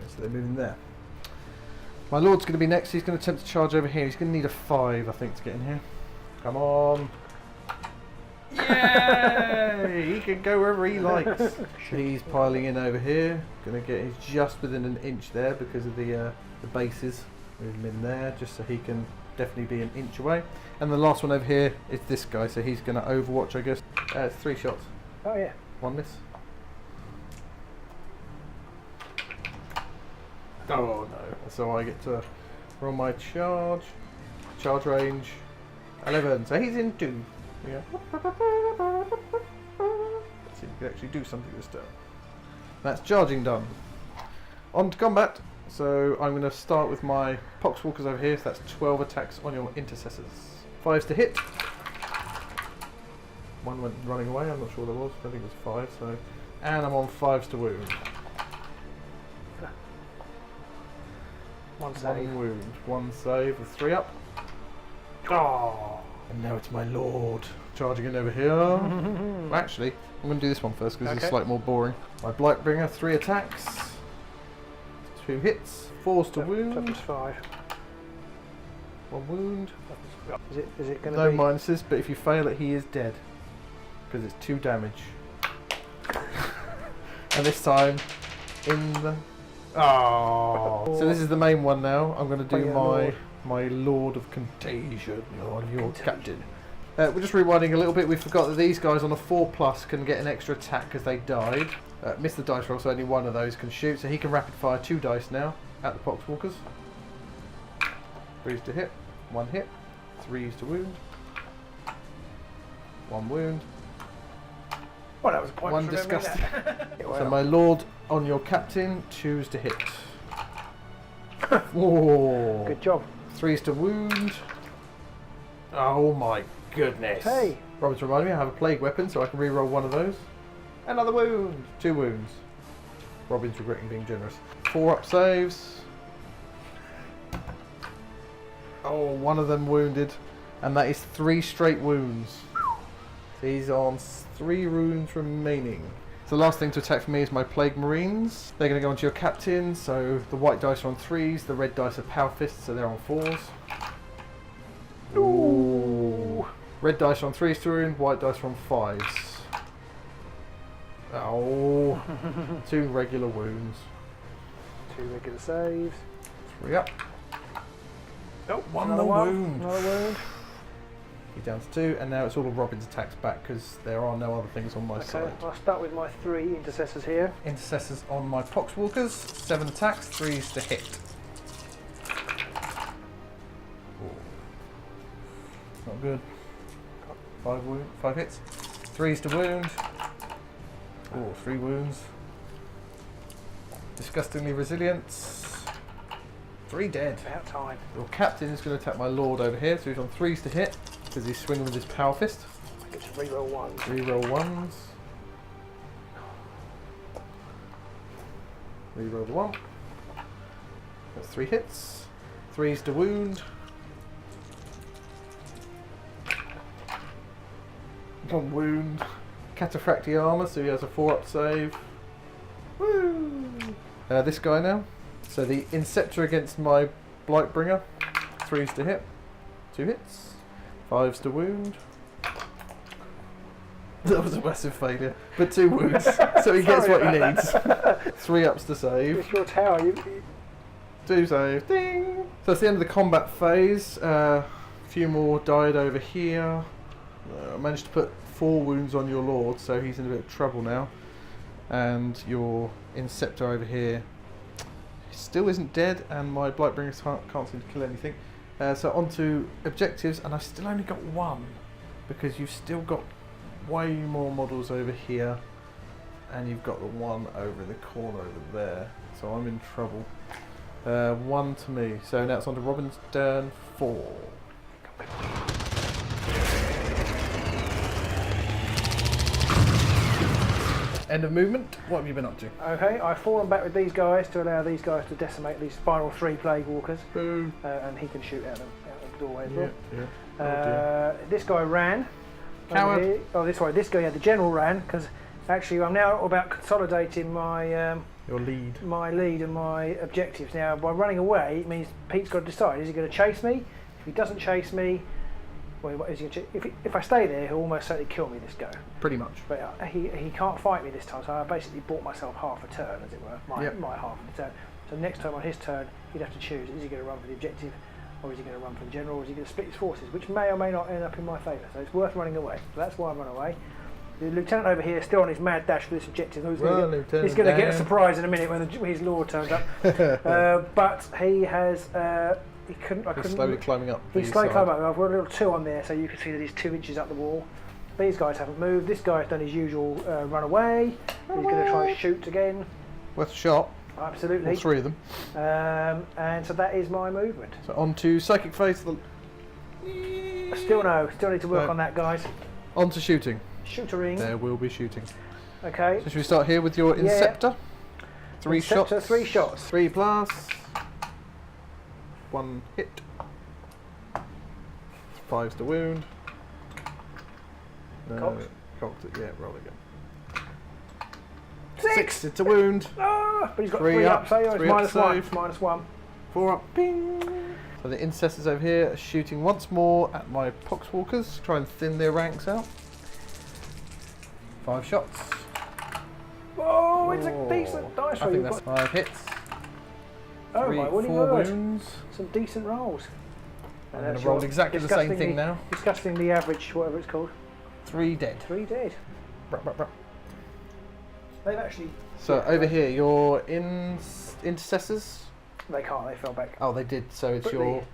So they're moving there. My Lord's going to be next. He's going to attempt to charge over here. He's going to need a 5, I think, to get in here. Come on. Yay! He can go wherever he likes. He's piling in over here. He's just within an inch there because of the bases. Move him in there just so he can definitely be an inch away. And the last one over here is this guy, so he's going to overwatch, I guess. It's 3 shots. Oh yeah. 1 miss. Oh no. So I get to roll my charge. Charge range 11. So he's in 2. Yeah. Let's see if we can actually do something this turn. That's charging done. On to combat. So I'm going to start with my Poxwalkers over here. So that's 12 attacks on your intercessors. 5s to hit. 1 went running away. I'm not sure what it was. I think it was 5. So, and I'm on 5s to wound. 1 save. 1 wound. 1 save with 3 up. Oh. And now it's my Lord charging in over here. Actually, I'm going to do this one first because it's slightly more boring. My Blightbringer, 3 attacks, 2 hits, 4s to wound. 5. 1 wound. Is it going to no be? No minuses, but if you fail it, he is dead because it's 2 damage. And this time, in the. Oh. So this is the main one now. I'm going to do my Lord of Contagion on your captain. We're just rewinding a little bit. We forgot that these guys on a 4+ can get an extra attack because they died. Missed the dice roll, so only 1 of those can shoot. So he can rapid fire 2 dice now at the Poxwalkers. 3s to hit, 1 hit, 3s to wound, 1 wound. Well, that was a point. 1 disgusting. So my Lord on your captain, 2s to hit. Whoa. Good job. 3s to wound. Oh my goodness. Hey. Robert's reminded me I have a plague weapon, so I can re-roll 1 of those. Another wound. 2 wounds. Robin's regretting being generous. 4 up saves. Oh, 1 of them wounded. And that is 3 straight wounds. So he's on 3 wounds remaining. So the last thing to attack for me is my Plague Marines. They're going to go onto your captain, so the white dice are on 3s, the red dice are power fists, so they're on 4s. Ooh. Red dice are on 3s to wound, white dice are on 5s. Oh, 2 regular wounds. 2 regular saves. 3 up. Oh, 1 Another more one. wound. Another wound. He's down to 2, and now it's all of Robin's attacks back because there are no other things on my side. I'll start with my 3 intercessors here. Intercessors on my Poxwalkers, 7 attacks, 3s to hit. Not good. 5 hits, 3s to wound. Oh, 3 wounds. Disgustingly resilient. 3 dead. About time. Your captain is going to attack my Lord over here, so he's on 3s to hit because he's swinging with his power fist. I get to reroll 1s. Reroll 1s. Reroll the 1. That's 3 hits. 3s to wound. 1 wound. Cataphracti armor, so he has a 4 up save. Woo! This guy now. So the Inceptor against my Blightbringer. 3s to hit. 2 hits. 5s to wound. That was a massive failure. But 2 wounds, so he gets what he needs. 3 ups to save. It's your tower. 2 save. Ding! So it's the end of the combat phase. A few more died over here. I managed to put 4 wounds on your lord, so he's in a bit of trouble now. And your Inceptor over here still isn't dead, and my Blightbringers can't seem to kill anything. So on to objectives, and I've still only got 1, because you've still got way more models over here, and you've got the one over in the corner over there. So I'm in trouble. 1 to me. So now it's on to Robin's turn 4. End of movement. What have you been up to? Okay, I've fallen back with these guys to allow these guys to decimate these final 3 plague walkers. Boom. And he can shoot out the doorway as well. Yeah. This guy ran. Coward. This guy, the general ran, because actually I'm now about consolidating my your lead. My lead and my objectives. Now, by running away, it means Pete's got to decide: is he going to chase me? If he doesn't chase me, well, is he going to if I stay there, he'll almost certainly kill me this go. Pretty much. But he can't fight me this time, so I basically bought myself half a turn, as it were, my half of the turn. So next time on his turn, he'd have to choose: is he going to run for the objective, or is he going to run for the general, or is he going to split his forces, which may or may not end up in my favour. So it's worth running away. So that's why I run away. The lieutenant over here is still on his mad dash for this objective. He's going to get a surprise in a minute when his lord turns up. But he has. He couldn't. He's slowly climbing up. He's slowly climbing up. I've got a little 2 on there, so you can see that he's 2 inches up the wall. These guys haven't moved. This guy's done his usual run away. He's going to try and shoot again. Worth a shot. Absolutely. All 3 of them. And so that is my movement. So on to psychic phase. Still need to work on that, guys. On to shooting. Shootering. There will be shooting. Okay. So should we start here with your Inceptor? 3 shots. 3 shots. 3 plus. 1 hit. 5's to wound. Cocked. Cocked it, yeah, roll again. 6! It's a wound. Ah, but he's got 3 3 up, up, so it's 3 up -1. save. -1. 4 up. Ping! So the Incestors over here are shooting once more at my Poxwalkers. Try and thin their ranks out. 5 shots. Oh, it's a decent dice roll. I think that's 5 hits. Oh 3, my 4 word. wounds. Some decent rolls. I'm going to roll exactly the same thing now. Disgusting the average, whatever it's called. 3 dead. 3 dead. They've actually... So over here, your Intercessors? They can't, they fell back. Oh, they did, so it's your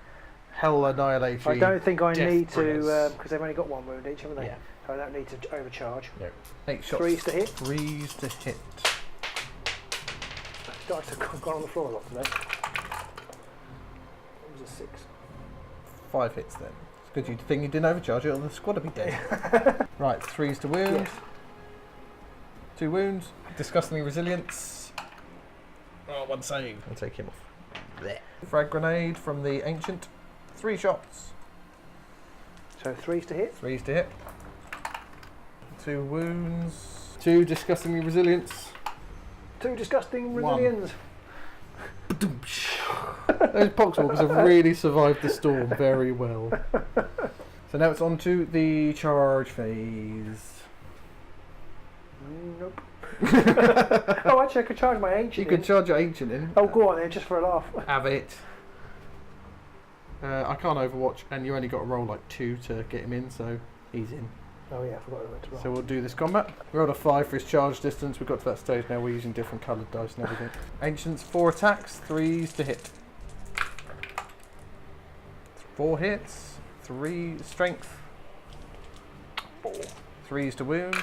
Hell Annihilatory. I don't think I need to, Bringers. because they've only got 1 wound each, haven't they? Yeah. So I don't need to overcharge. No. 8 shots. 3s to hit. 3s to hit. Dice have gone on the floor a lot today. It was a 6. 5 hits then. It's good you think you didn't overcharge it, or the squad would be dead. Right, 3s to wound. Yes. 2 wounds. Disgustingly resilience. Oh, 1 save. I'll take him off. Blech. Frag grenade from the ancient. 3 shots. So 3s to hit. 3s to hit. 2 wounds. 2 disgustingly resilience. 2 disgusting resilience. Those Poxwalkers have really survived the storm very well. So now it's on to the charge phase. Nope. Oh, actually I could charge my ancient You could charge your ancient in. Oh, go on then, just for a laugh. Have it. I can't overwatch, and you only got to roll like 2 to get him in, so he's in. Oh yeah, I forgot to roll. So we'll do this combat. We rolled a 5 for his charge distance. We've got to that stage now. We're using different coloured dice and everything. Ancients 4 attacks, 3s to hit. 4 hits, 3 strength. 4. 3s to wound.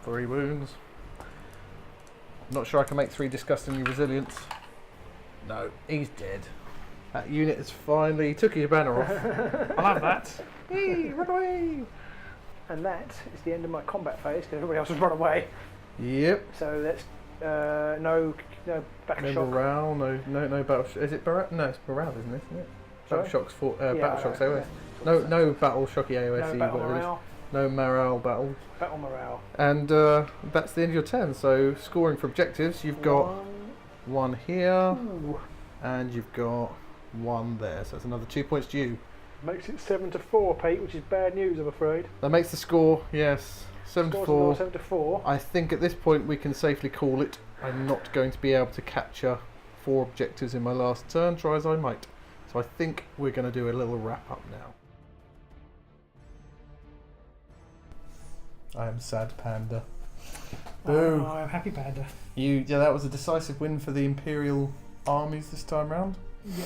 3 wounds. Not sure I can make 3 disgustingly resilience. No, he's dead. That unit has finally took his banner off. I love that. Hey, run away! And that is the end of my combat phase because everybody else has run away. Yep. So that's no battle No shock. morale, no battle. Is it morale? No, it's morale, isn't it? Sorry? Battle shocks for Yeah, battle shocks AOS. yeah. No battle shocky No AOS. battle morale. No morale battle. Battle morale. And that's the end of your turn. So scoring for objectives, you've got 1 here, Ooh. and you've got 1 there. So that's another 2 points due. Makes it 7-4, Pete, which is bad news, I'm afraid. That makes the score, yes, 7-4. 7-4. I think at this point we can safely call it. I'm not going to be able to capture 4 objectives in my last turn, try as I might. So I think we're going to do a little wrap up now. I am sad panda. Boo. Oh, I'm happy panda. Yeah, that was a decisive win for the Imperial armies this time round. Yeah,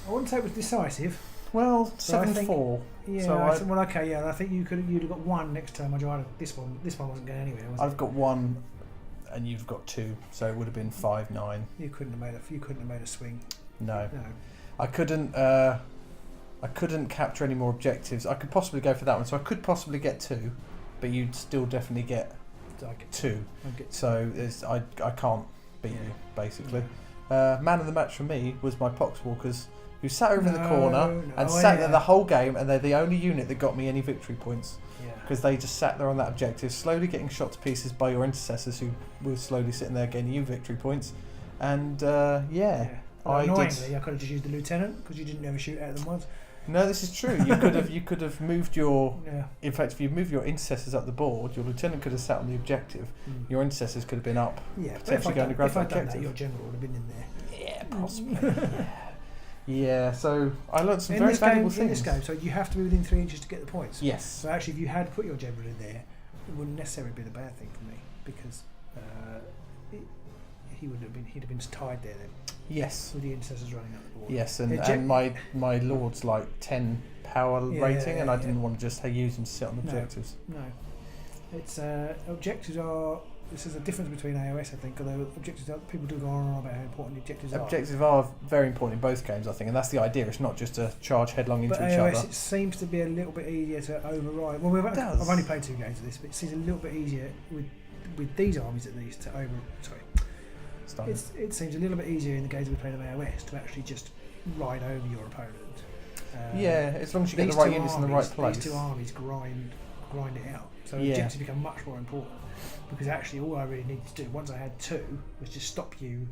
I wouldn't say it was decisive. Well, So I think- 7-4. Yeah, So well, okay, yeah. I think you'd have got 1 next time. This one wasn't going anywhere, was it? I've got 1, and you've got 2, so it would have been 5-9. You couldn't have made a swing. No, No. I couldn't. I couldn't capture any more objectives. I could possibly go for that one, so I could possibly get 2, but you'd still definitely get So I get 2. I get So I can't beat you basically. Man of the match for me was my Poxwalkers, who sat over in the corner and sat there the whole game, and they're the only unit that got me any victory points because they just sat there on that objective, slowly getting shot to pieces by your intercessors, who were slowly sitting there gaining you victory points. And Annoyingly, I could have just used the lieutenant because you didn't ever shoot at them once. No, this is true. You could have moved your. Yeah. In fact, if you move your intercessors up the board, your lieutenant could have sat on the objective. Your intercessors could have been up. Yeah, but Potentially going to grab if that I'd done that, objective. your general would have been in there. Yeah, possibly. Yeah. So I learned some very valuable things. In this game, so you have to be within 3 inches to get the points. Yes. So actually, if you had put your general in there, it wouldn't necessarily been a bad thing for me because he'd have been tied there then. Yes. With the intercessors running up the board. Yes, and my lord's like 10 power rating, and I didn't want to just use him to sit on objectives. No. It's objectives are. This is a difference between AOS, I think. Although objectives, people do go on and on about how important the objectives are. Objectives are very important in both games, I think, and that's the idea. It's not just to charge headlong into but each AOS, other. it seems to be a little bit easier to override. Well, I've only played 2 games of this, but it seems a little bit easier with these armies at least to over. Sorry. It seems a little bit easier in the games we played on AOS to actually just ride over your opponent. Yeah, as long as you get the right units in the right place. These 2 armies grind it out. So objectives become much more important because actually all I really needed to do once I had 2 was just stop you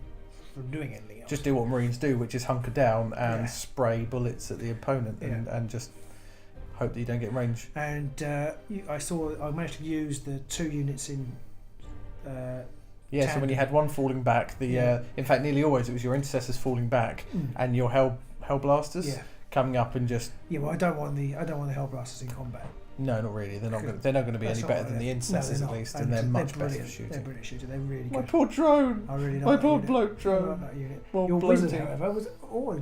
from doing anything else. Just do what Marines do, which is hunker down and spray bullets at the opponent and just hope that you don't get range. And I managed to use the 2 units in. So when you had one falling back, in fact nearly always it was your intercessors falling back and your hell blasters coming up and just. Yeah, well, I don't want the Hellblasters in combat. No, not really. They're not going to be any better than the intercessors at least, and they're much better for shooting. They're brilliant shooting. They're really good. My poor drone. I really like my poor that bloke drone. I like that unit. Well, your wizard, however, was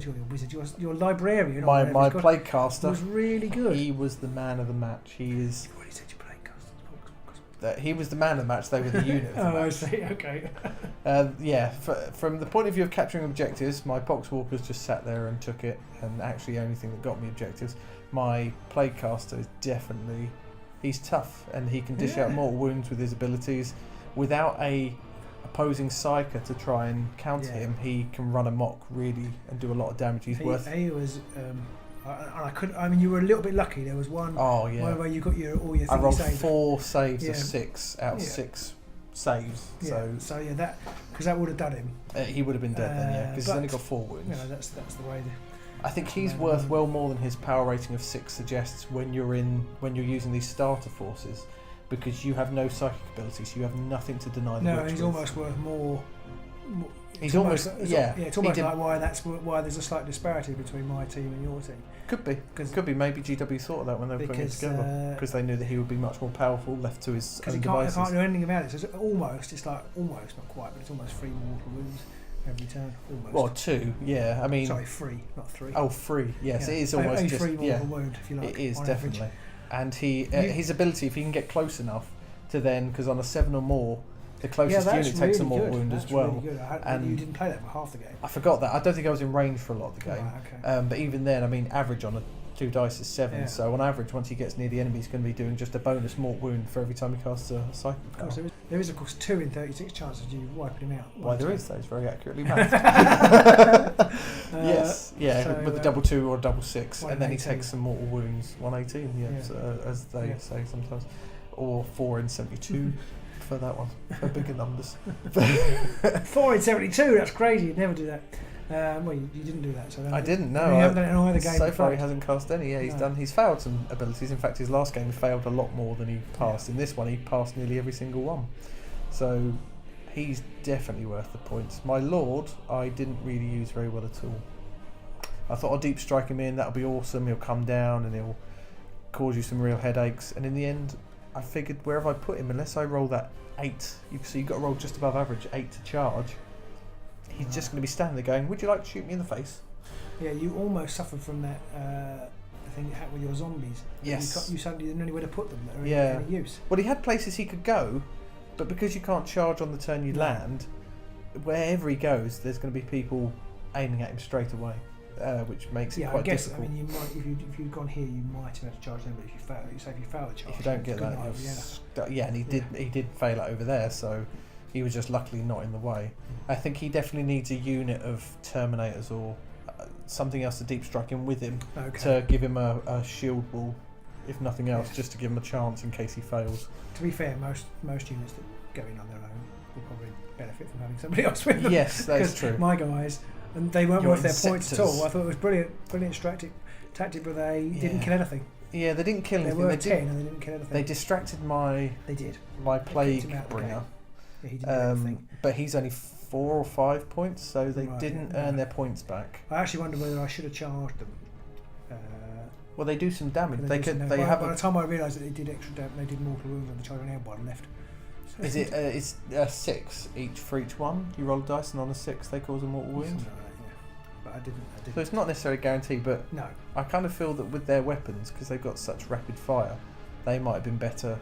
your wizard. Your librarian. My plague caster was really good. He was the man of the match. He is. You've already said your plague caster. He was the man of the match. They were the unit of the match. I see. Okay. From the point of view of capturing objectives, my Poxwalkers just sat there and took it, and actually the only thing that got me objectives. My plague caster is definitely. He's tough, and he can dish out mortal wounds with his abilities. Without a opposing psyker to try and counter him, he can run amok really and do a lot of damage. He was. You were a little bit lucky. There was one. Oh yeah. One where you got all your. I rolled saves. 4 saves of 6 out of 6 saves. So that because that would have done him. He would have been dead then, because he's only got 4 wounds. That's the way. I think he's worth well more than his power rating of 6 suggests when you're using these starter forces, because you have no psychic abilities, you have nothing to deny. He's almost worth more. It's almost like why there's a slight disparity between my team and your team. Could be. Maybe GW thought of that when they were putting it together, because they knew that he would be much more powerful left to his own devices. He can't do anything about it. So it's like almost not quite, but it's almost 3 mortal wounds every turn. Almost. Well, 2, yeah. I mean, sorry, 3, not 3. Oh, 3. Yes, it is almost just 3 mortal wound, if you like. It is definitely, and his ability, if he can get close enough to then, because on a 7 or more. The closest unit takes a mortal wound as well. Really good. And you didn't play that for half the game. I forgot that. I don't think I was in range for a lot of the game. Right, okay. But even then, I mean, average on a 2 dice is 7. So on average, once he gets near the enemy, he's going to be doing just a bonus mortal wound for every time he casts a psychic power. Of course, there is of course 2 in 36 chances of you wiping him out. Why there is? That is very accurately matched. Yes, so, with a double 2 or a double 6, and then he takes some mortal wounds. 118, as they say sometimes, or 4 in 72. For that one, for bigger numbers. 4 in 72, that's crazy, you'd never do that. Well, you didn't do that, so I didn't. No, you haven't done it in either game. So far, he hasn't cast any. Yeah, No. He's failed some abilities. In fact, his last game he failed a lot more than he passed. In this one, he passed nearly every single one. So he's definitely worth the points. My Lord, I didn't really use very well at all. I thought I'd deep strike him in. That'll be awesome. He'll come down and he'll cause you some real headaches. And in the end, I figured wherever I put him, unless I roll that 8, so you've got to roll just above average 8 to charge. He's just going to be standing there going, "Would you like to shoot me in the face?" Yeah, you almost suffered from that thing that happened with your zombies. Yes. You suddenly didn't know anywhere to put them that are any use. Well, he had places he could go, but because you can't charge on the turn you land, wherever he goes, there's going to be people aiming at him straight away, which makes it quite difficult. I mean, you might, if you'd gone here, you might have had to charge them, but if you fail, if you fail the charge, if you don't get that, and he did fail it over there, so he was just luckily not in the way. I think he definitely needs a unit of Terminators or something else to deep strike him with him to give him a shield wall, if nothing else, just to give him a chance in case he fails. To be fair, most units that go in on their own will probably benefit from having somebody else with them. Yes, that's true. My guys, and they weren't worth their points at all. I thought it was brilliant tactic, but they didn't kill anything. Yeah, they didn't kill anything. They were 10 and they didn't kill anything. They distracted my plague bringer. Yeah, he didn't do anything. But he's only 4 or 5 points, so they didn't earn their points back. I actually wonder whether I should have charged them. Well, they do some damage. By the time I realised that they did extra damage, they did mortal wounds on the charge and airborne left. So is it? It's 6 each for each one. You roll a dice, and on a 6 they cause a mortal wound. Like that, yeah. But I didn't. So it's not necessarily guaranteed, but no. I kind of feel that with their weapons, because they've got such rapid fire, they might have been better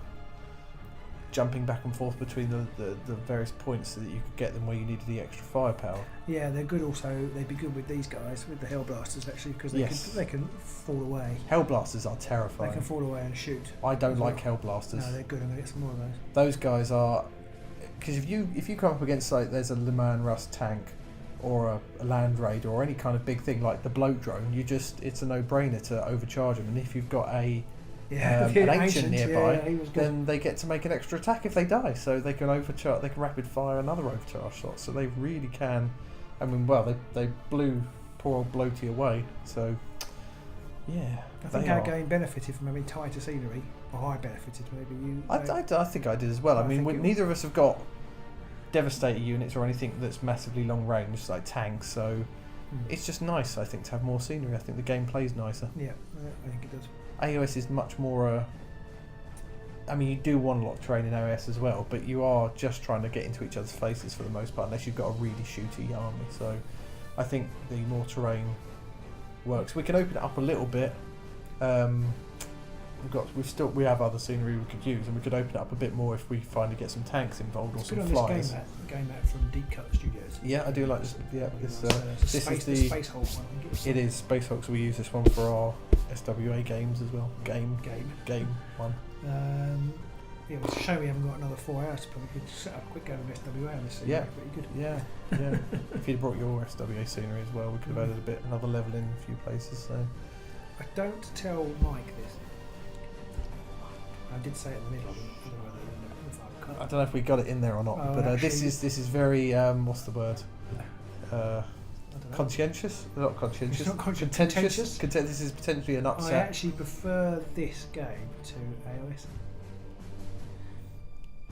jumping back and forth between the various points so that you could get them where you needed the extra firepower. Yeah, they're good also. They'd be good with these guys, with the Hellblasters actually, because they can fall away. Hellblasters are terrifying. They can fall away and shoot. I don't like Hellblasters. No, they're good. I'm going to get some more of those. Those guys are... Because if you come up against, like, there's a Le Mans Rust tank or a Land Raider or any kind of big thing like the bloat drone, it's a no-brainer to overcharge them. And if you've got an ancient nearby, then they get to make an extra attack if they die, so they can overcharge. They can rapid fire another overcharge shot, so they really can. I mean, well, they blew poor old Bloaty away, so yeah. I think our game benefited from having tighter scenery, or I benefited. Maybe you. I think I did as well. I mean, neither of us have got Devastator units or anything that's massively long range like tanks, so it's just nice. I think to have more scenery. I think the game plays nicer. Yeah, I think it does. AOS is much more I mean, you do want a lot of terrain in AOS as well, but you are just trying to get into each other's faces for the most part, unless you've got a really shooty army. So I think the more terrain works. We can open it up a little bit. We have other scenery we could use, and we could open it up a bit more if we find to get some tanks involved or some flyers. This game out from Deep Cut Studios. Yeah, I do like this. Yeah, this is the Space Hulk one. I think it is Space Hulk, so we use this one for our SWA games as well. Game one. Yeah, it's a shame we haven't got another 4 hours. Probably could set up a quick game of SWA on this scene. Yeah, pretty good. Yeah. If you'd brought your SWA scenery as well, we could have added another level in a few places. So I don't tell Mike this. I did say it in the middle. I don't know if we got it in there or not, but actually, this is very what's the word? Conscientious? Not conscientious. It's not contentious. This is potentially an upset. I actually prefer this game to AOS.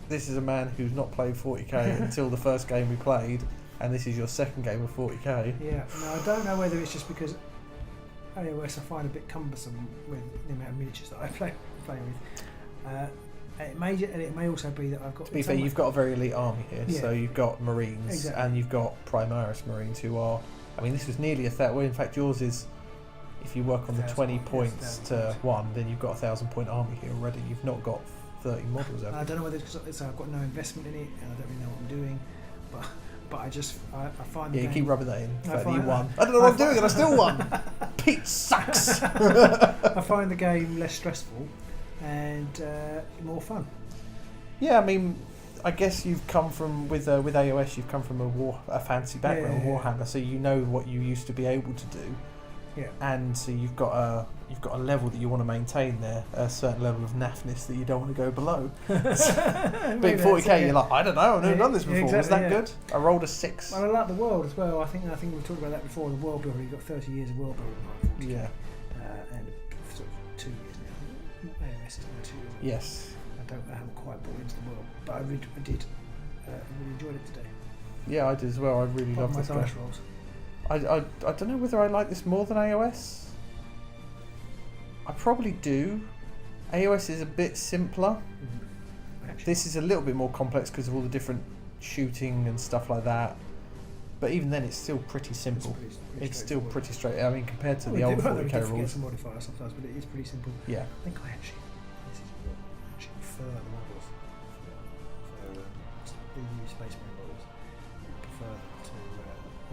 This is a man who's not played 40k until the first game we played, and this is your second game of 40k. Yeah. No, I don't know whether it's just because AOS I find a bit cumbersome with the amount of miniatures that I play with. It may also be that I've got... To be fair, you've got a very elite army here, so you've got Marines, and you've got Primaris Marines who are... I mean, this was nearly 1,000... Well, in fact, yours is... If you work on the 20 points to 1, then you've got a 1,000-point army here already. You've not got 30 models. I don't know whether it's because I've got no investment in it, and I don't really know what I'm doing, but I find the game... you keep rubbing that in. The fact that you won. I don't know what I'm doing, and I still won! Pete sucks! I find the game less stressful and more fun. Yeah, I mean, I guess you've come from with AOS. You've come from a fancy background, Warhammer, so you know what you used to be able to do. Yeah. And so you've got a level that you want to maintain there, a certain level of naffness that you don't want to go below. But in 40k, you're like, I don't know, I've never done this before. Exactly, Was that good? I rolled a 6. Well, I like the world as well. I think we've talked about that before. The world builder, you've got 30 years of world building. Yeah. And sort of 2 years now. AOS is now 2 years. Yes. I haven't quite bought into the world, but I did. I really enjoyed it today. Yeah, I did as well. I really loved this my dice rolls. I don't know whether I like this more than AOS. I probably do. AOS is a bit simpler. This is a little bit more complex because of all the different shooting and stuff like that. But even then, it's still pretty simple. It's still pretty straight. I mean, compared to the old 40k rules. Some modifiers sometimes, but it is pretty simple. Yeah. I think I actually prefer the models for the new spaceman models. I prefer them to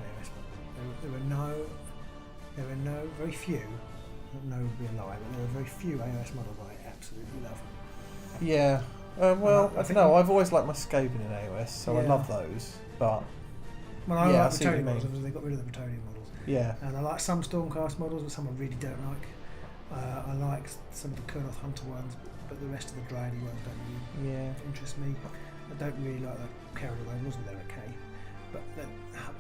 AOS models. There were no very few. No would be a lie, but there are very few AOS models I absolutely love. Yeah. Well, I don't know. I've always liked my Skaven in AOS, so I love those. But well, I like the Bretonnian models because they got rid of the Bretonnian models. Yeah. And I like some Stormcast models, but some I really don't like. I like some of the Kurnoth Hunter ones, but the rest of the Dryady ones don't really interest me. I don't really like the Carador ones, they're okay. But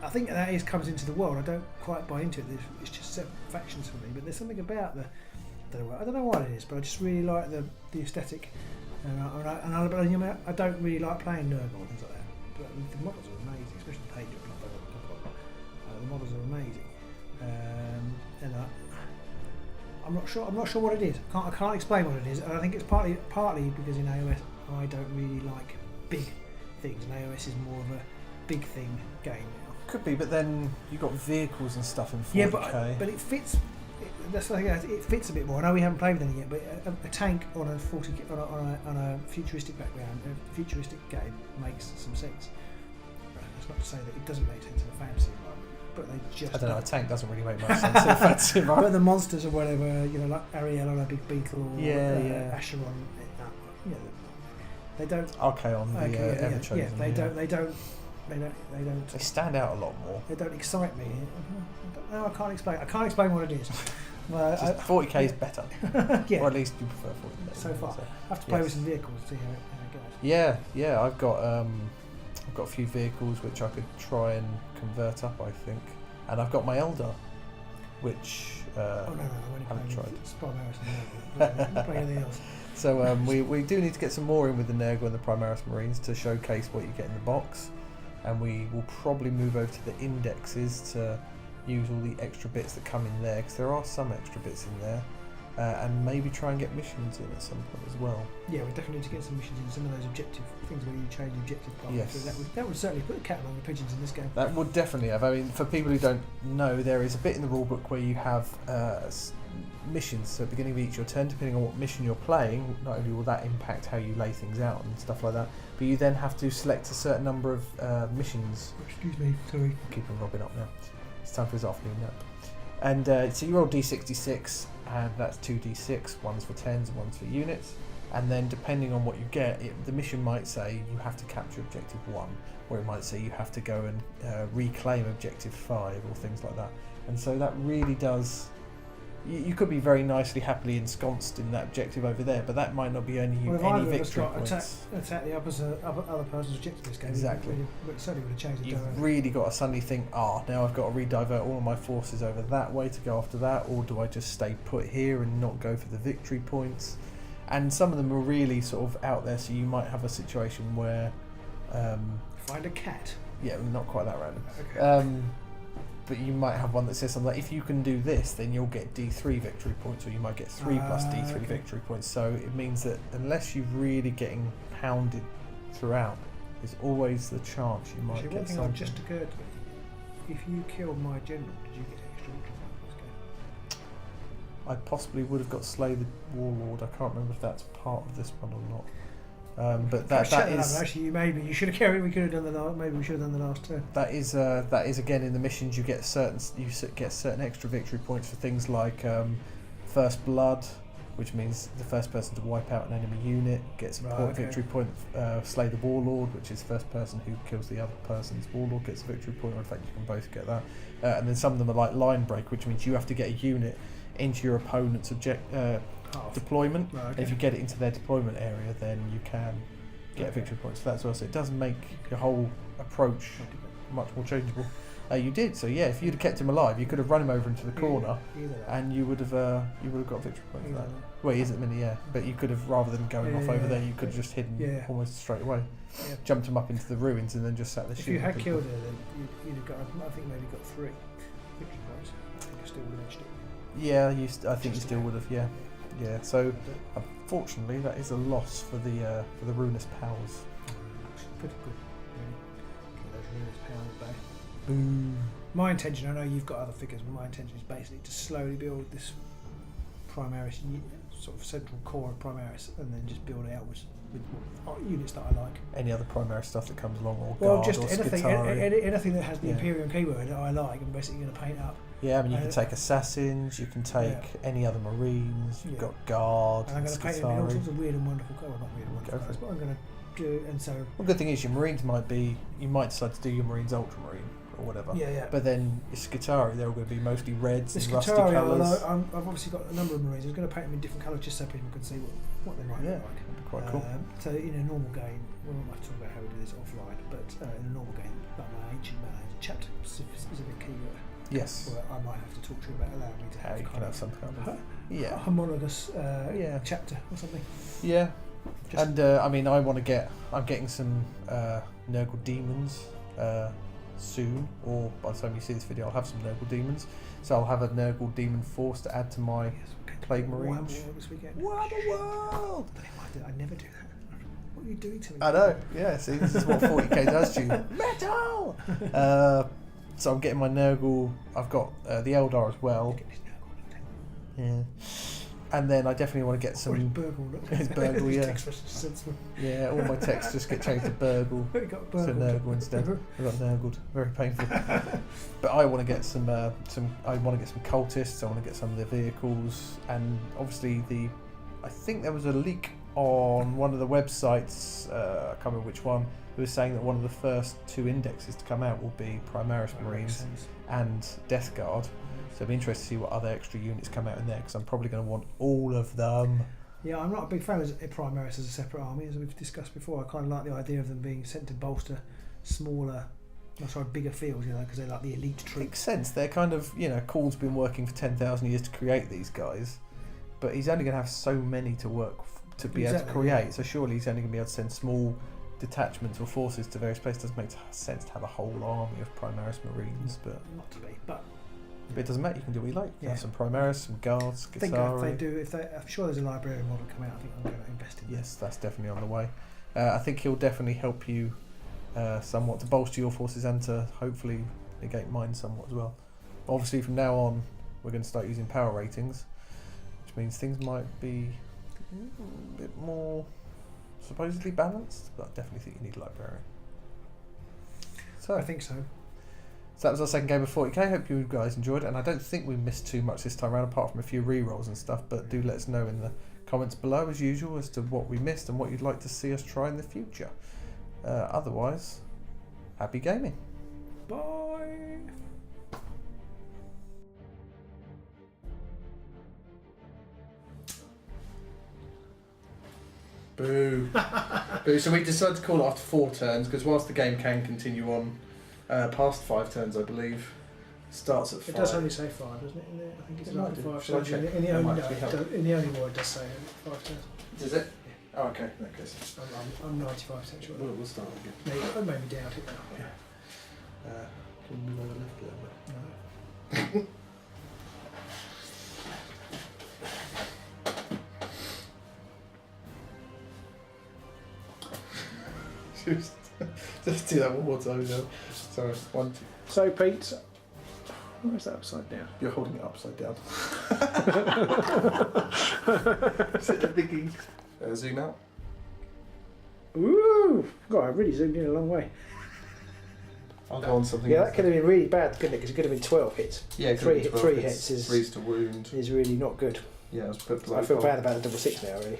I think that comes into the world. I don't quite buy into it. It's just set factions for me. But there's something about I don't know what it is, but I just really like the aesthetic. I don't really like playing Nurgle and things like that. But the models are amazing, especially the page up. The models are amazing. And I'm not sure what it is. I can't explain what it is. And I think it's partly because in AOS I don't really like big things, and AOS is more of a big thing game now. Could be, but then you've got vehicles and stuff in 40k. Yeah, but it fits. That's the thing. It fits a bit more. I know we haven't played with any yet, but a tank on a 40 on a futuristic background, a futuristic game makes some sense. That's not to say that it doesn't make sense in a fantasy environment, but they just. I don't know. A tank doesn't really make much sense in a fantasy environment. But the monsters or whatever, like Ariel on a big beetle, or Acheron, they don't. Archaon, They don't. They stand out a lot more. They don't excite me. I can't explain. I can't explain what it is. 40k is better. Yeah. Or at least you prefer 40k. So far, I have to play with some vehicles to see how it goes. Yeah. I've got a few vehicles which I could try and convert up, I think, and I've got my Elder, which I haven't tried. Primaris and not play anything else. So we do need to get some more in with the Nurgle and the Primaris Marines to showcase what you get in the box, and we will probably move over to the indexes to use all the extra bits that come in there, because there are some extra bits in there, and maybe try and get missions in at some point as well. Yeah, we definitely need to get some missions in, some of those objective things where you change the objective part. Yes. That would certainly put the cat among the pigeons in this game. That would definitely have. I mean, for people who don't know, there is a bit in the rulebook where you have missions. So at the beginning of each your turn, depending on what mission you're playing, not only will that impact how you lay things out and stuff like that, but you then have to select a certain number of missions. Excuse me, sorry. I'm keeping Robin up now. It's time for his afternoon nap. And so you roll d66, and that's 2d6, one's for 10s and one's for units. And then depending on what you get, the mission might say you have to capture objective 1, or it might say you have to go and reclaim objective 5, or things like that. And so that really does... You could be very nicely, happily ensconced in that objective over there, but that might not be earning you any victory points. Attack the other person's objective in this game. Exactly. It certainly would have changed the You've really got to suddenly think, now I've got to redivert all of my forces over that way to go after that, or do I just stay put here and not go for the victory points? And some of them are really sort of out there, so you might have a situation where... Find a cat. Yeah, not quite that random. Okay. But you might have one that says something like, if you can do this, then you'll get D3 victory points, or you might get 3 plus D3 victory points. So it means that unless you're really getting pounded throughout, there's always the chance you might get one thing something. that just occurred to me: if you killed my general, did you get extra victory points in this game? I possibly would have got Slay the Warlord. I can't remember if that's part of this one or not. But that is actually, maybe you should have carried. We could have done the last. Maybe we should have done the last two. That is again in the missions. You get certain extra victory points for things like First Blood, which means the first person to wipe out an enemy unit gets a victory point. Slay the warlord, which is the first person who kills the other person's warlord gets a victory point, or in fact you can both get that. And then some of them are like line break, which means you have to get a unit into your opponent's deployment. And if you get it into their deployment area, then you can get a victory point. So that's also, it does make your whole approach much more changeable. You did, so yeah. If you'd have kept him alive, you could have run him over into the corner, and you would have got a victory point for that. Well, he is at the minute, yeah. But you could have, rather than going off over there, you could have just hidden almost straight away, jumped him up into the ruins, and then just sat there. If you had killed her, then you'd have got. I think maybe got 3 victory points. I think you still would have edged it. Yeah, I think you still would have. Yeah. So, unfortunately, that is a loss for the ruinous powers. Pretty good, really. Get those ruinous powers back. Boom. My intention, I know you've got other figures, but my intention is basically to slowly build this Primaris sort of central core of Primaris, and then just build it outwards with units that I like. Any other Primaris stuff that comes along, or well, guard, just or anything that has the Imperium keyword that I like, I'm basically going to paint up. Yeah, I mean, you can take assassins, you can take any other marines, you've got guard, and I'm going to paint them in all sorts of weird and wonderful colours. Not weird and wonderful colours, but I'm going to do, and so... Well, the good thing is your marines you might decide to do your marines ultramarine, or whatever. Yeah. But then your Scutari, they're all going to be mostly reds and rusty colours. I've obviously got a number of marines. I was going to paint them in different colours just so people can see what they might look like. That'd be quite cool. So in a normal game, we won't have to talk about how we do this offline, but in a normal game, like my ancient man has a chapter specific keyword. Yes. Where I might have to talk to you about allowing me to have kind of some kind of homologous chapter or something. Yeah. And I mean, I'm getting some Nurgle demons soon, or by the time you see this video, I'll have some Nurgle demons. So I'll have a Nurgle demon force to add to my Plague Marines. What a world! I never do that. What are you doing to me? I know. Yeah. See, this is what 40k does to you. Metal. So I'm getting my Nurgle. I've got the Eldar as well. Yeah. And then I definitely want to get some... It's Burgle, yeah. Yeah, all my texts just get changed to Burgle. To Nurgle instead. I got Nurgled. Very painful. But I want to get some cultists, I want to get some of their vehicles, and obviously I think there was a leak on one of the websites, I can't remember which one, who was saying that one of the first 2 indexes to come out will be Primaris Marines and Death Guard. So I'd be interested to see what other extra units come out in there, because I'm probably going to want all of them. Yeah, I'm not a big fan of Primaris as a separate army, as we've discussed before. I kind of like the idea of them being sent to bolster bigger fields, because they're like the elite troops. Makes sense. They're kind of, Khul's been working for 10,000 years to create these guys, but he's only going to have so many to work to be able to create. Yeah. So surely he's only going to be able to send small detachments or forces to various places. It doesn't make sense to have a whole army of Primaris Marines, but not to be, but it doesn't matter. You can do what you like. You can have some Primaris, some guards, Scutari. I'm sure there's a librarian model coming out. I think I'm going to invest in. Yes, that's definitely on the way. I think he'll definitely help you somewhat to bolster your forces and to hopefully negate mine somewhat as well. Obviously, from now on, we're going to start using power ratings, which means things might be a bit more supposedly balanced, but I definitely think you need a librarian. So I think so. So that was our second game of 40k. Hope you guys enjoyed it, and I don't think we missed too much this time around, apart from a few re-rolls and stuff, but do let us know in the comments below as usual as to what we missed and what you'd like to see us try in the future. Otherwise, happy gaming. Bye. Boo. Boo. So we decided to call it after 4 turns, because whilst the game can continue on past 5 turns, I believe, starts at 5. It does only say 5, doesn't it? I think it's not 5 turns. In the only war it does say 5 turns. Does it? Oh, okay. In that case. I'm 95% sure. We'll start again. Maybe doubt it now. Yeah. Can we move over left a little bit? No. Just do that one more time, though. Sorry, 1, 2. So, Pete, why is that upside down? You're holding it upside down. Sit there thinking. Zoom out. Ooh! God, I really zoomed in a long way. I'll go on something. Yeah, that could have been really bad, couldn't it? Because it could have been 12 hits. Yeah, three hits is 3's to wound. Is really not good. Yeah, so I feel bad about the double 6 now, really.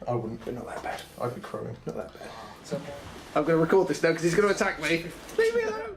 I wouldn't, but not that bad. I'd be crowing. Not that bad. So, I'm going to record this now because he's going to attack me. Leave me alone.